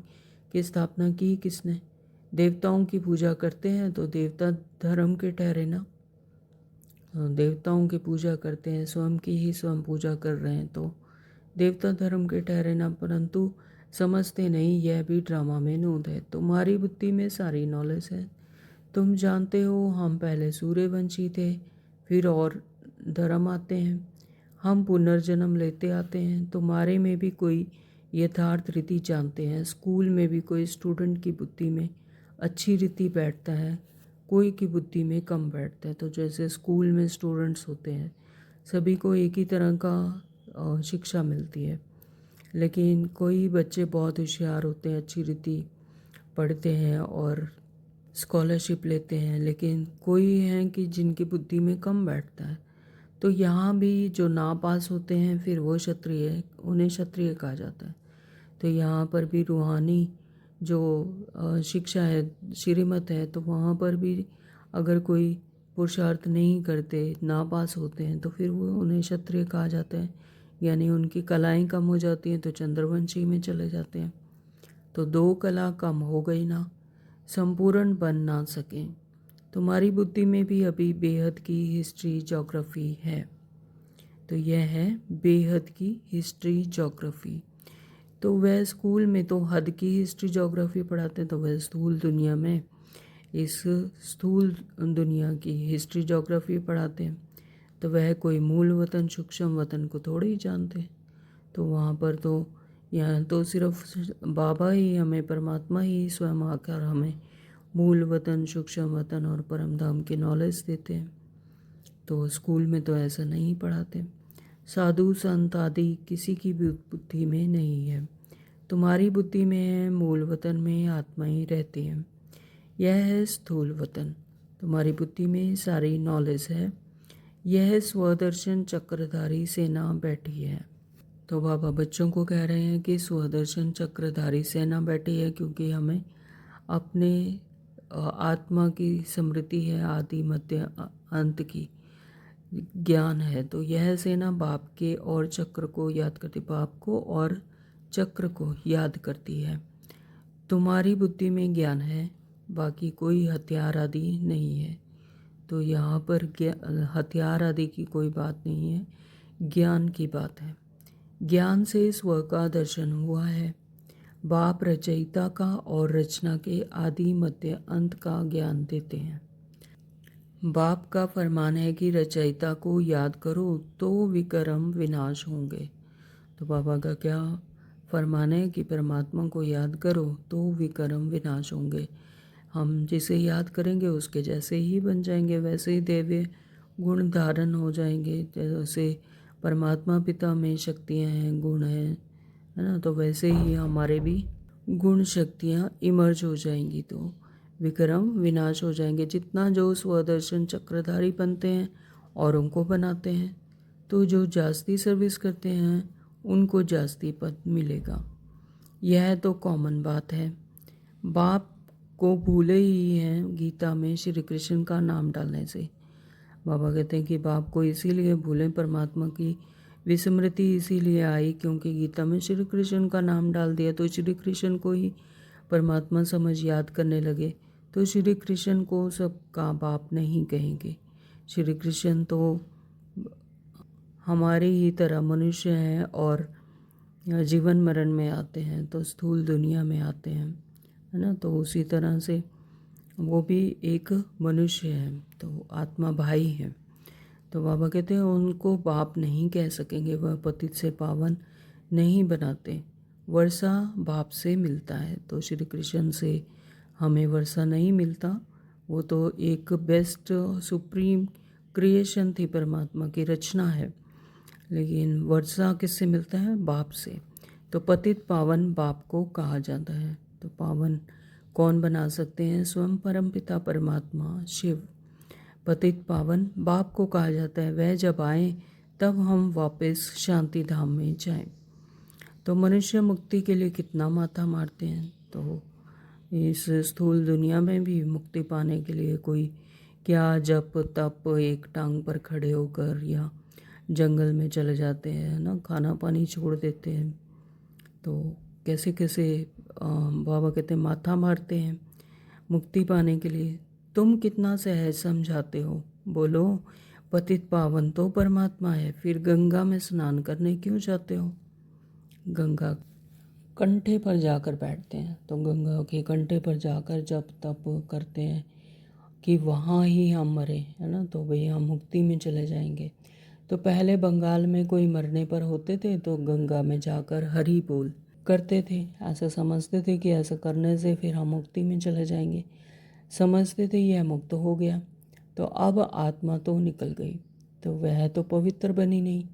की स्थापना की किसने। देवताओं की पूजा करते हैं तो देवता धर्म के ठहरे ना। देवताओं की पूजा करते हैं, स्वयं की ही स्वयं पूजा कर रहे हैं तो देवता धर्म के ठहरे ना। परंतु समझते नहीं यह भी ड्रामा में नूद है। तुम्हारी बुद्धि में सारी नॉलेज है, तुम जानते हो हम पहले सूर्यवंशी थे, फिर और धर्म आते हैं, हम पुनर्जन्म लेते आते हैं। तुम्हारे में भी कोई यथार्थ रीति जानते हैं। स्कूल में भी कोई स्टूडेंट की बुद्धि में अच्छी रीति बैठता है, कोई की बुद्धि में कम बैठता है। तो जैसे स्कूल में स्टूडेंट्स होते हैं, सभी को एक ही तरह का शिक्षा मिलती है, लेकिन कोई बच्चे बहुत होशियार होते हैं, अच्छी रीति पढ़ते हैं और स्कॉलरशिप लेते हैं, लेकिन कोई हैं कि जिनकी बुद्धि में कम बैठता है। तो यहाँ भी जो ना पास होते हैं फिर वो क्षत्रिय, उन्हें क्षत्रिय कहा जाता है। तो यहाँ पर भी रूहानी जो शिक्षा है, श्रीमत है, तो वहाँ पर भी अगर कोई पुरुषार्थ नहीं करते, ना पास होते हैं, तो फिर वो उन्हें क्षत्रिय कहा जाता है। यानी उनकी कलाएं कम हो जाती हैं तो चंद्रवंशी में चले जाते हैं। तो दो कला कम हो गई ना, संपूर्ण बन ना सके। तुम्हारी बुद्धि में भी अभी बेहद की हिस्ट्री ज्योग्राफी है। तो यह है बेहद की हिस्ट्री ज्योग्राफी। तो वह स्कूल में तो हद की हिस्ट्री ज्योग्राफी पढ़ाते हैं, तो वह स्थूल दुनिया में इस स्थूल दुनिया की हिस्ट्री ज्योग्राफी पढ़ाते हैं। तो वह कोई मूल वतन सूक्ष्म वतन को थोड़े ही जानते हैं। तो वहाँ पर तो यहाँ तो सिर्फ बाबा ही हमें, परमात्मा ही स्वयं आकर हमें मूल वतन सूक्ष्म वतन और परम धाम की नॉलेज देते हैं। तो स्कूल में तो ऐसा नहीं पढ़ाते। साधु संत आदि किसी की भी बुद्धि में नहीं है। तुम्हारी बुद्धि में है, मूल वतन में आत्मा ही रहती है। यह है स्थूल वतन। तुम्हारी बुद्धि में सारी नॉलेज है। यह स्वदर्शन चक्रधारी सेना बैठी है। तो बाबा बच्चों को कह रहे हैं कि स्वदर्शन चक्रधारी सेना बैठी है, क्योंकि हमें अपने आत्मा की स्मृति है, आदि मध्य अंत की ज्ञान है। तो यह सेना बाप के और चक्र को याद करती, बाप को और चक्र को याद करती है। तुम्हारी बुद्धि में ज्ञान है, बाकी कोई हथियार आदि नहीं है। तो यहाँ पर हथियार आदि की कोई बात नहीं है, ज्ञान की बात है। ज्ञान से स्व का दर्शन हुआ है। बाप रचयिता का और रचना के आदि मध्य अंत का ज्ञान देते हैं। बाप का फरमान है कि रचयिता को याद करो तो विक्रम विनाश होंगे। तो बाबा का क्या फरमान है कि परमात्मा को याद करो तो विक्रम विनाश होंगे। हम जिसे याद करेंगे उसके जैसे ही बन जाएंगे, वैसे ही दैवीय गुण धारण हो जाएंगे। जैसे परमात्मा पिता में शक्तियाँ हैं, गुण हैं, है ना, तो वैसे ही हमारे भी गुण शक्तियाँ इमर्ज हो जाएंगी, तो विक्रम विनाश हो जाएंगे। जितना जो स्वदर्शन चक्रधारी बनते हैं और उनको बनाते हैं, तो जो जास्ती सर्विस करते हैं उनको जास्ती पद मिलेगा। यह तो कॉमन बात है। बाप को भूले ही हैं गीता में श्री कृष्ण का नाम डालने से। बाबा कहते हैं कि बाप को इसीलिए भूलें, परमात्मा की विस्मृति इसीलिए आई क्योंकि गीता में श्री कृष्ण का नाम डाल दिया। तो श्री कृष्ण को ही परमात्मा समझ याद करने लगे, तो श्री कृष्ण को सबका बाप नहीं कहेंगे। श्री कृष्ण तो हमारी ही तरह मनुष्य हैं और जीवन मरण में आते हैं, तो स्थूल दुनिया में आते हैं, है ना। तो उसी तरह से वो भी एक मनुष्य है, तो आत्मा भाई है। तो बाबा कहते हैं उनको बाप नहीं कह सकेंगे, वह पतित से पावन नहीं बनाते। वर्षा बाप से मिलता है, तो श्री कृष्ण से हमें वर्षा नहीं मिलता। वो तो एक बेस्ट सुप्रीम क्रिएशन थी, परमात्मा की रचना है। लेकिन वर्षा किससे मिलता है? बाप से। तो पतित पावन बाप को कहा जाता है। तो पावन कौन बना सकते हैं? स्वयं परमपिता परमात्मा शिव। पतित पावन बाप को कहा जाता है। वह जब आए तब हम वापस शांति धाम में जाएं। तो मनुष्य मुक्ति के लिए कितना माथा मारते हैं। तो इस स्थूल दुनिया में भी मुक्ति पाने के लिए कोई क्या जप तप एक टांग पर खड़े होकर या जंगल में चले जाते हैं ना, खाना पानी छोड़ देते हैं। तो कैसे कैसे बाबा कहते हैं माथा मारते हैं मुक्ति पाने के लिए। तुम कितना सहज समझाते हो। बोलो, पतित पावन तो परमात्मा है, फिर गंगा में स्नान करने क्यों जाते हो? गंगा कंठे पर जाकर बैठते हैं, तो गंगा के कंठे पर जाकर जब तप करते हैं कि वहाँ ही हम मरे, है ना, तो भाई हम मुक्ति में चले जाएंगे। तो पहले बंगाल में कोई मरने पर होते थे तो गंगा में जाकर हरि बोल करते थे। ऐसा समझते थे कि ऐसा करने से फिर हम मुक्ति में चले जाएंगे। समझते थे यह मुक्त हो गया। तो अब आत्मा तो निकल गई, तो वह तो पवित्र बनी नहीं।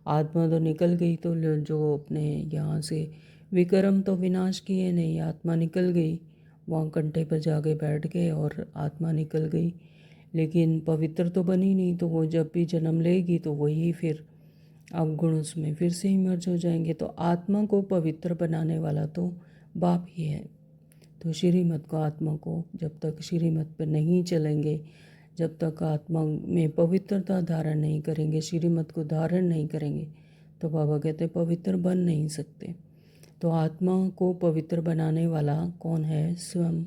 आत्मा तो निकल गई, तो जो अपने यहाँ से विक्रम तो विनाश किए नहीं, आत्मा निकल गई, वहाँ कंठे पर जाके बैठ गए और आत्मा निकल गई। लेकिन पवित्र तो बनी नहीं, तो वो जब भी जन्म लेगी तो वही फिर अवगुण उसमें फिर से ही मर्ज हो जाएंगे। तो आत्मा को पवित्र बनाने वाला तो बाप ही है। तो श्रीमत को, आत्मा को जब तक श्रीमत पर नहीं चलेंगे, जब तक आत्मा में पवित्रता धारण नहीं करेंगे, श्रीमत को धारण नहीं करेंगे, तो बाबा कहते पवित्र बन नहीं सकते। तो आत्मा को पवित्र बनाने वाला कौन है? स्वयं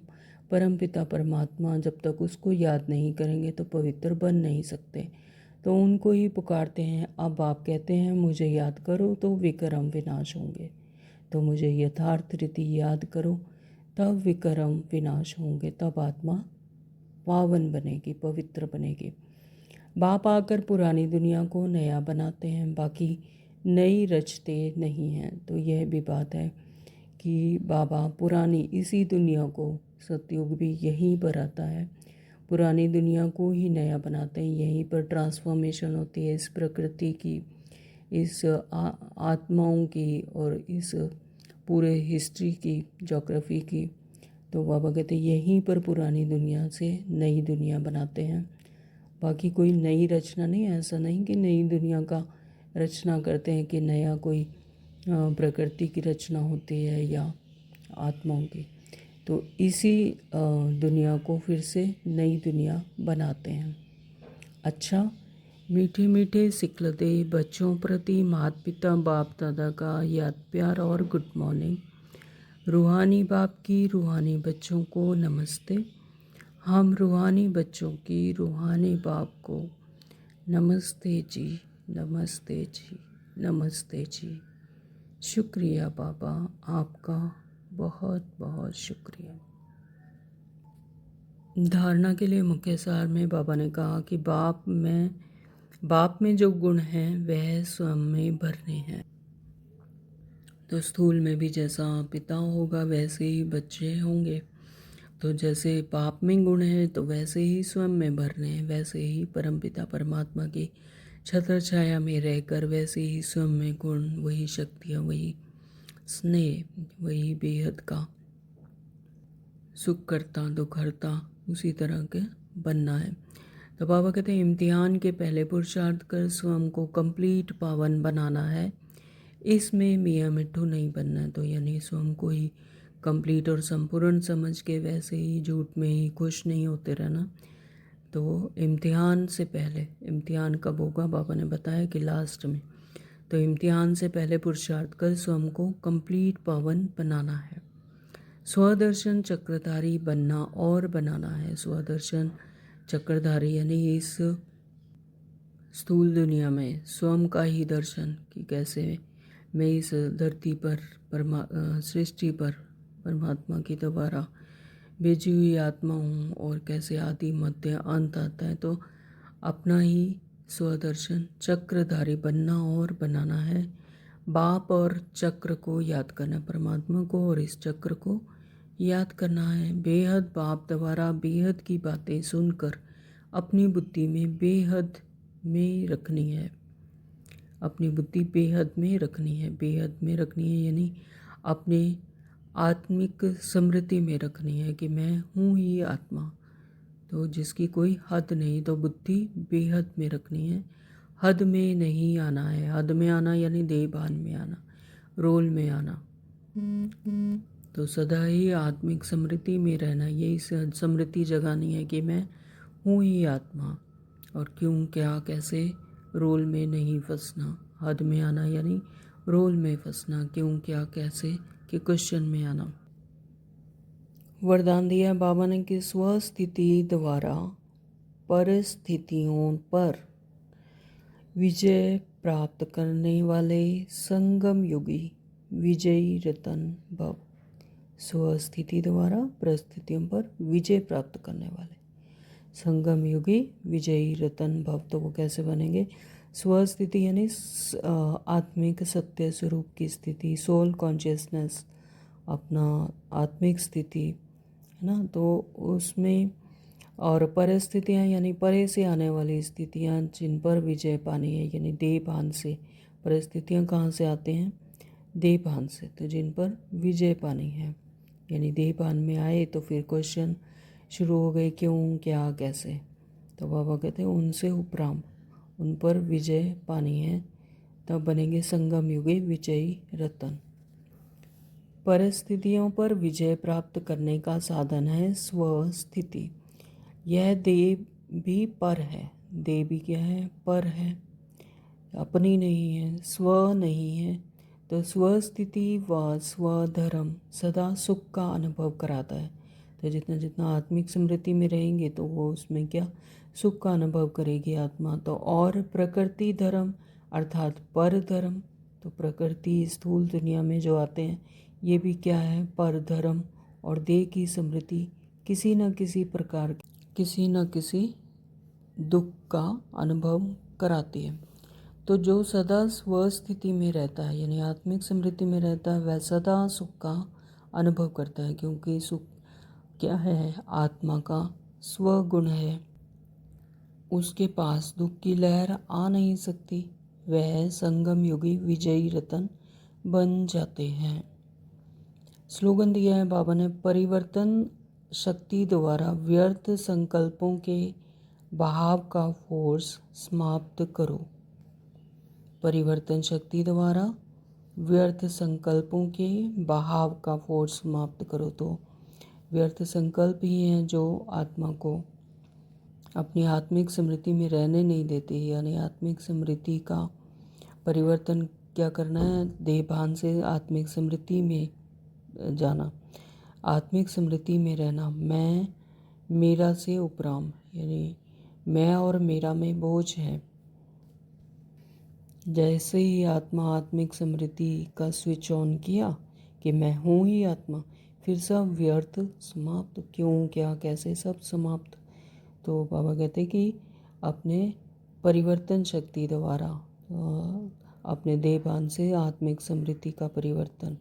परमपिता परमात्मा। जब तक उसको याद नहीं करेंगे तो पवित्र बन नहीं सकते। तो उनको ही पुकारते हैं। अब आप कहते हैं मुझे याद करो तो विक्रम विनाश होंगे। तो मुझे यथार्थ रीति याद करो, तब विक्रम विनाश होंगे, तब आत्मा पावन बनेगी, पवित्र बनेगी। बाप आकर पुरानी दुनिया को नया बनाते हैं, बाकी नई रचते नहीं हैं। तो यह भी बात है कि बाबा पुरानी इसी दुनिया को, सतयुग भी यहीं पर आता है, पुरानी दुनिया को ही नया बनाते हैं। यहीं पर ट्रांसफॉर्मेशन होती है इस प्रकृति की, इस आत्माओं की और इस पूरे हिस्ट्री की, ज्योग्राफी की। तो बाबा कहते हैं यहीं पर पुरानी दुनिया से नई दुनिया बनाते हैं। बाकी कोई नई रचना नहीं। ऐसा नहीं कि नई दुनिया का रचना करते हैं कि नया कोई प्रकृति की रचना होती है या आत्माओं की। तो इसी दुनिया को फिर से नई दुनिया बनाते हैं। अच्छा, मीठे मीठे सिखलते बच्चों प्रति माता पिता बाप दादा का याद प्यार और गुड मॉर्निंग। रूहानी बाप की रूहानी बच्चों को नमस्ते। हम रूहानी बच्चों की रूहानी बाप को नमस्ते जी, नमस्ते जी, नमस्ते जी। शुक्रिया बाबा, आपका बहुत बहुत शुक्रिया। धारणा के लिए मुख्य सार में बाबा ने कहा कि बाप में जो गुण हैं वह स्वयं में भरने हैं। तो स्थूल में भी जैसा पिता होगा वैसे ही बच्चे होंगे। तो जैसे बाप में गुण है तो वैसे ही स्वयं में भरने हैं, वैसे ही परमपिता परमात्मा की छत्र छाया में रहकर वैसे ही स्वयं में गुण, वही शक्तियाँ, वही स्नेह, वही बेहद का सुख करता दुख हरता, उसी तरह के बनना है। तो बाबा कहते हैं इम्तिहान के पहले पुरुषार्थ कर स्वयं को कंप्लीट पावन बनाना है। इसमें मियाँ मिट्ठू नहीं बनना है। तो यानी स्वयं को ही कंप्लीट और संपूर्ण समझ के वैसे ही झूठ में ही खुश नहीं होते रहना। तो इम्तिहान से पहले, इम्तिहान कब होगा बाबा ने बताया कि लास्ट में। तो इम्तिहान से पहले पुरुषार्थ कर स्वयं को कंप्लीट पावन बनाना है। स्वदर्शन चक्रधारी बनना और बनाना है। स्वदर्शन चक्रधारी यानी इस स्थूल दुनिया में स्वयं का ही दर्शन कि कैसे मैं इस धरती पर सृष्टि पर परमात्मा की द्वारा भेजी हुई आत्मा हूँ और कैसे आदि मध्य अंत आता है। तो अपना ही स्वदर्शन चक्रधारी बनना और बनाना है। बाप और चक्र को याद करना, परमात्मा को और इस चक्र को याद करना है। बेहद बाप द्वारा बेहद की बातें सुनकर अपनी बुद्धि में बेहद में रखनी है। अपनी बुद्धि बेहद में रखनी है। बेहद में रखनी है यानी अपने आत्मिक स्मृति में रखनी है कि मैं हूँ ही आत्मा, तो जिसकी कोई हद नहीं। तो बुद्धि बेहद में रखनी है, हद में नहीं आना है। हद में आना यानी देहभान में आना, रोल में आना। तो सदा ही आत्मिक स्मृति में रहना, यही स्मृति जगानी है कि मैं हूँ ही आत्मा और क्यों क्या कैसे, रोल में नहीं फंसना। हद में आना यानी रोल में फंसना, क्यों क्या कैसे के क्वेश्चन में आना। वरदान दिया बाबा ने कि स्वस्थिति द्वारा परिस्थितियों पर विजय प्राप्त करने वाले संगम युगी विजयी रतन भव। स्वस्थिति द्वारा परिस्थितियों पर विजय प्राप्त करने वाले संगम युगी विजयी रतन भव। तो वो कैसे बनेंगे? स्वस्थिति यानी आत्मिक सत्य स्वरूप की स्थिति, सोल कॉन्शियसनेस, अपना आत्मिक स्थिति है ना। तो उसमें और परिस्थितियाँ यानी परे से आने वाली स्थितियाँ जिन पर विजय पानी है, यानी देहभान से। परिस्थितियाँ कहाँ से आते हैं? देहभान से। तो जिन पर विजय पानी है यानी देहभान में आए तो फिर क्वेश्चन शुरू हो गए, क्यों क्या कैसे। तो बाबा कहते हैं उनसे उपराम उन पर विजय पानी है, तब बनेंगे संगम युगे विजयी रतन। परिस्थितियों पर विजय प्राप्त करने का साधन है स्वस्थिति। यह देह भी पर है, देह भी क्या है? पर है, अपनी नहीं है, स्व नहीं है। तो स्वस्थिति व स्वधर्म सदा सुख का अनुभव कराता है। तो जितना जितना आत्मिक स्मृति में रहेंगे तो वो उसमें क्या सुख का अनुभव करेगी आत्मा। तो और प्रकृति धर्म अर्थात पर धर्म, तो प्रकृति स्थूल दुनिया में जो आते हैं ये भी क्या है? पर धर्म। और देह की स्मृति किसी न किसी प्रकार किसी न किसी दुख का अनुभव कराती है। तो जो सदा स्वस्थिति में रहता है यानी आत्मिक स्मृति में रहता है वह सदा सुख का अनुभव करता है, क्योंकि सुख क्या है? आत्मा का स्वगुण है। उसके पास दुख की लहर आ नहीं सकती। वह संगम युगी विजयी रतन बन जाते हैं। स्लोगन दिया है बाबा ने, परिवर्तन शक्ति द्वारा व्यर्थ संकल्पों के बहाव का फोर्स समाप्त करो। परिवर्तन शक्ति द्वारा व्यर्थ संकल्पों के बहाव का फोर्स समाप्त करो। तो व्यर्थ संकल्प ही हैं जो आत्मा को अपनी आत्मिक स्मृति में रहने नहीं देते। यानी आत्मिक स्मृति का परिवर्तन क्या करना है? देहभान से आत्मिक स्मृति में जाना, आत्मिक स्मृति में रहना। मैं मेरा से उपराम यानी मैं और मेरा में बोझ है। जैसे ही आत्मा आत्मिक स्मृति का स्विच ऑन किया कि मैं हूँ ही आत्मा, फिर सब व्यर्थ समाप्त, क्यों क्या कैसे सब समाप्त। तो बाबा कहते कि अपने परिवर्तन शक्ति द्वारा अपने देहभान से आत्मिक स्मृति का परिवर्तन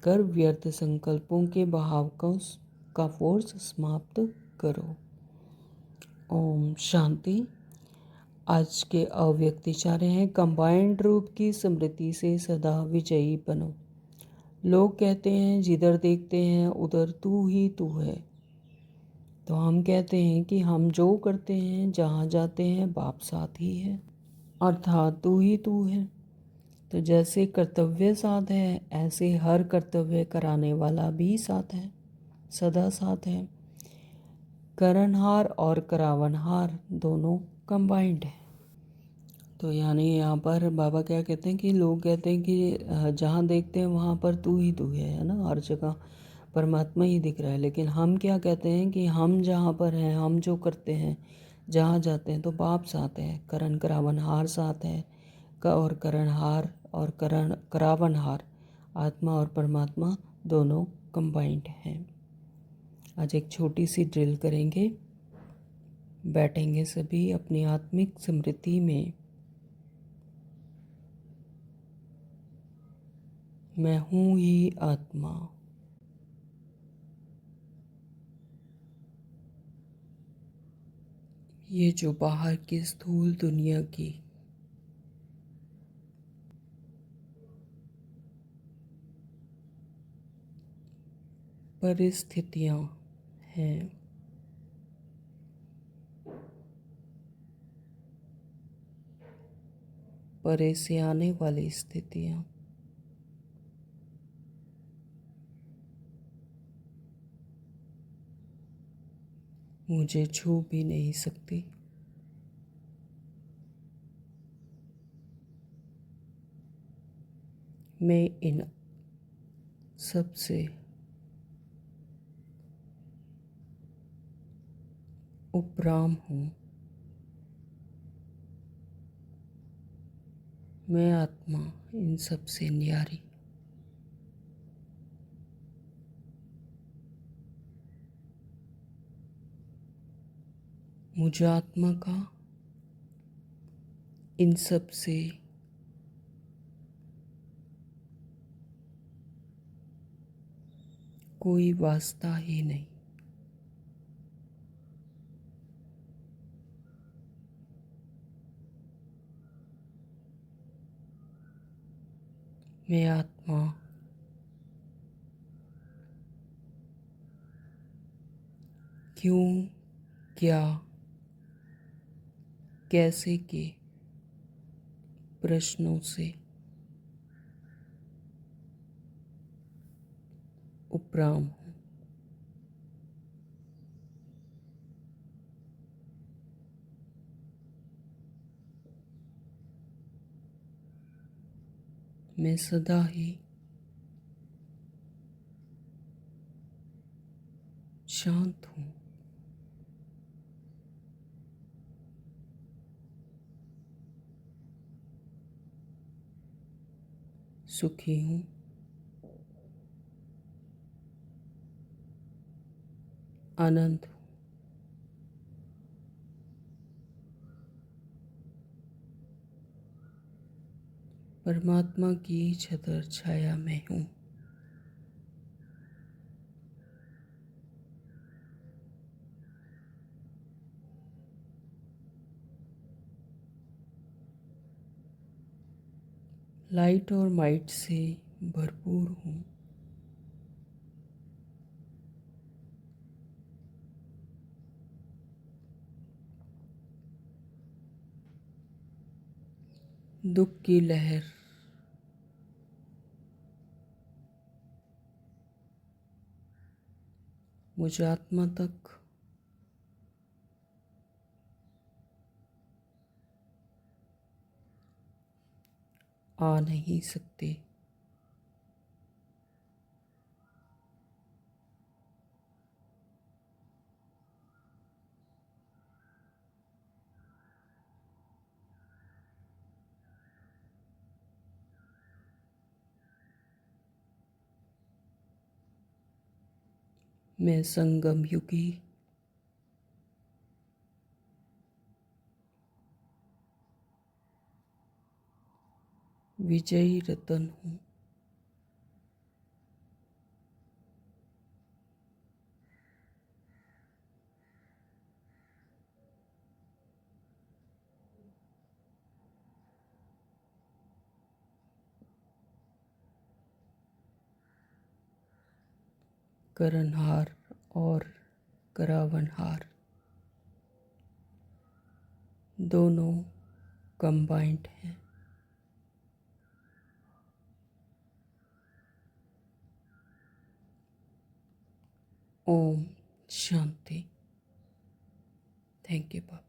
कर व्यर्थ संकल्पों के बहाव का फोर्स समाप्त करो। ओम शांति। आज के अव्यक्त इशारे हैं, कंबाइंड रूप की स्मृति से सदा विजयी बनो। लोग कहते हैं जिधर देखते हैं उधर तू ही तू है। तो हम कहते हैं कि हम जो करते हैं जहाँ जाते हैं बाप साथ ही है, अर्थात तू ही तू है। तो जैसे कर्तव्य साथ है ऐसे हर कर्तव्य कराने वाला भी साथ है, सदा साथ है। करणहार और करावनहार दोनों कंबाइंड है। तो यानी यहाँ पर बाबा क्या कहते हैं कि लोग कहते हैं कि जहाँ देखते हैं वहाँ पर तू ही तू है ना, हर जगह परमात्मा ही दिख रहा है। लेकिन हम क्या कहते हैं कि हम जहाँ पर हैं, हम जो करते हैं, जहाँ जाते हैं तो बाप साथ है, करण करावनहार साथ है। और करणहार और करावनहार आत्मा और परमात्मा दोनों कंबाइंड हैं। आज एक छोटी सी ड्रिल करेंगे। बैठेंगे सभी अपनी आत्मिक स्मृति में। मैं हूँ ही आत्मा। ये जो बाहर की स्थूल दुनिया की परिस्थितियाँ हैं, परे से आने वाली स्थितियाँ, मुझे छू भी नहीं सकती। मैं इन सब से उपराम हूँ। मैं आत्मा इन सब से न्यारी। मुझे आत्मा का इन सब से कोई वास्ता ही नहीं। मैं आत्मा क्यों, क्या, कैसे के प्रश्नों से उपराम हूँ। मैं सदा ही शांत हूँ। सुखी हूँ। आनंद हूँ। परमात्मा की छतर छाया में हूँ। लाइट और माइट से भरपूर हूँ। दुख की लहर मुझे आत्मा तक आ नहीं सकती। मैं संगम युगी विजयी रतन हूँ। करनहार और करावनहार दोनों कंबाइंड हैं। ओम शांति। Thank you Baba.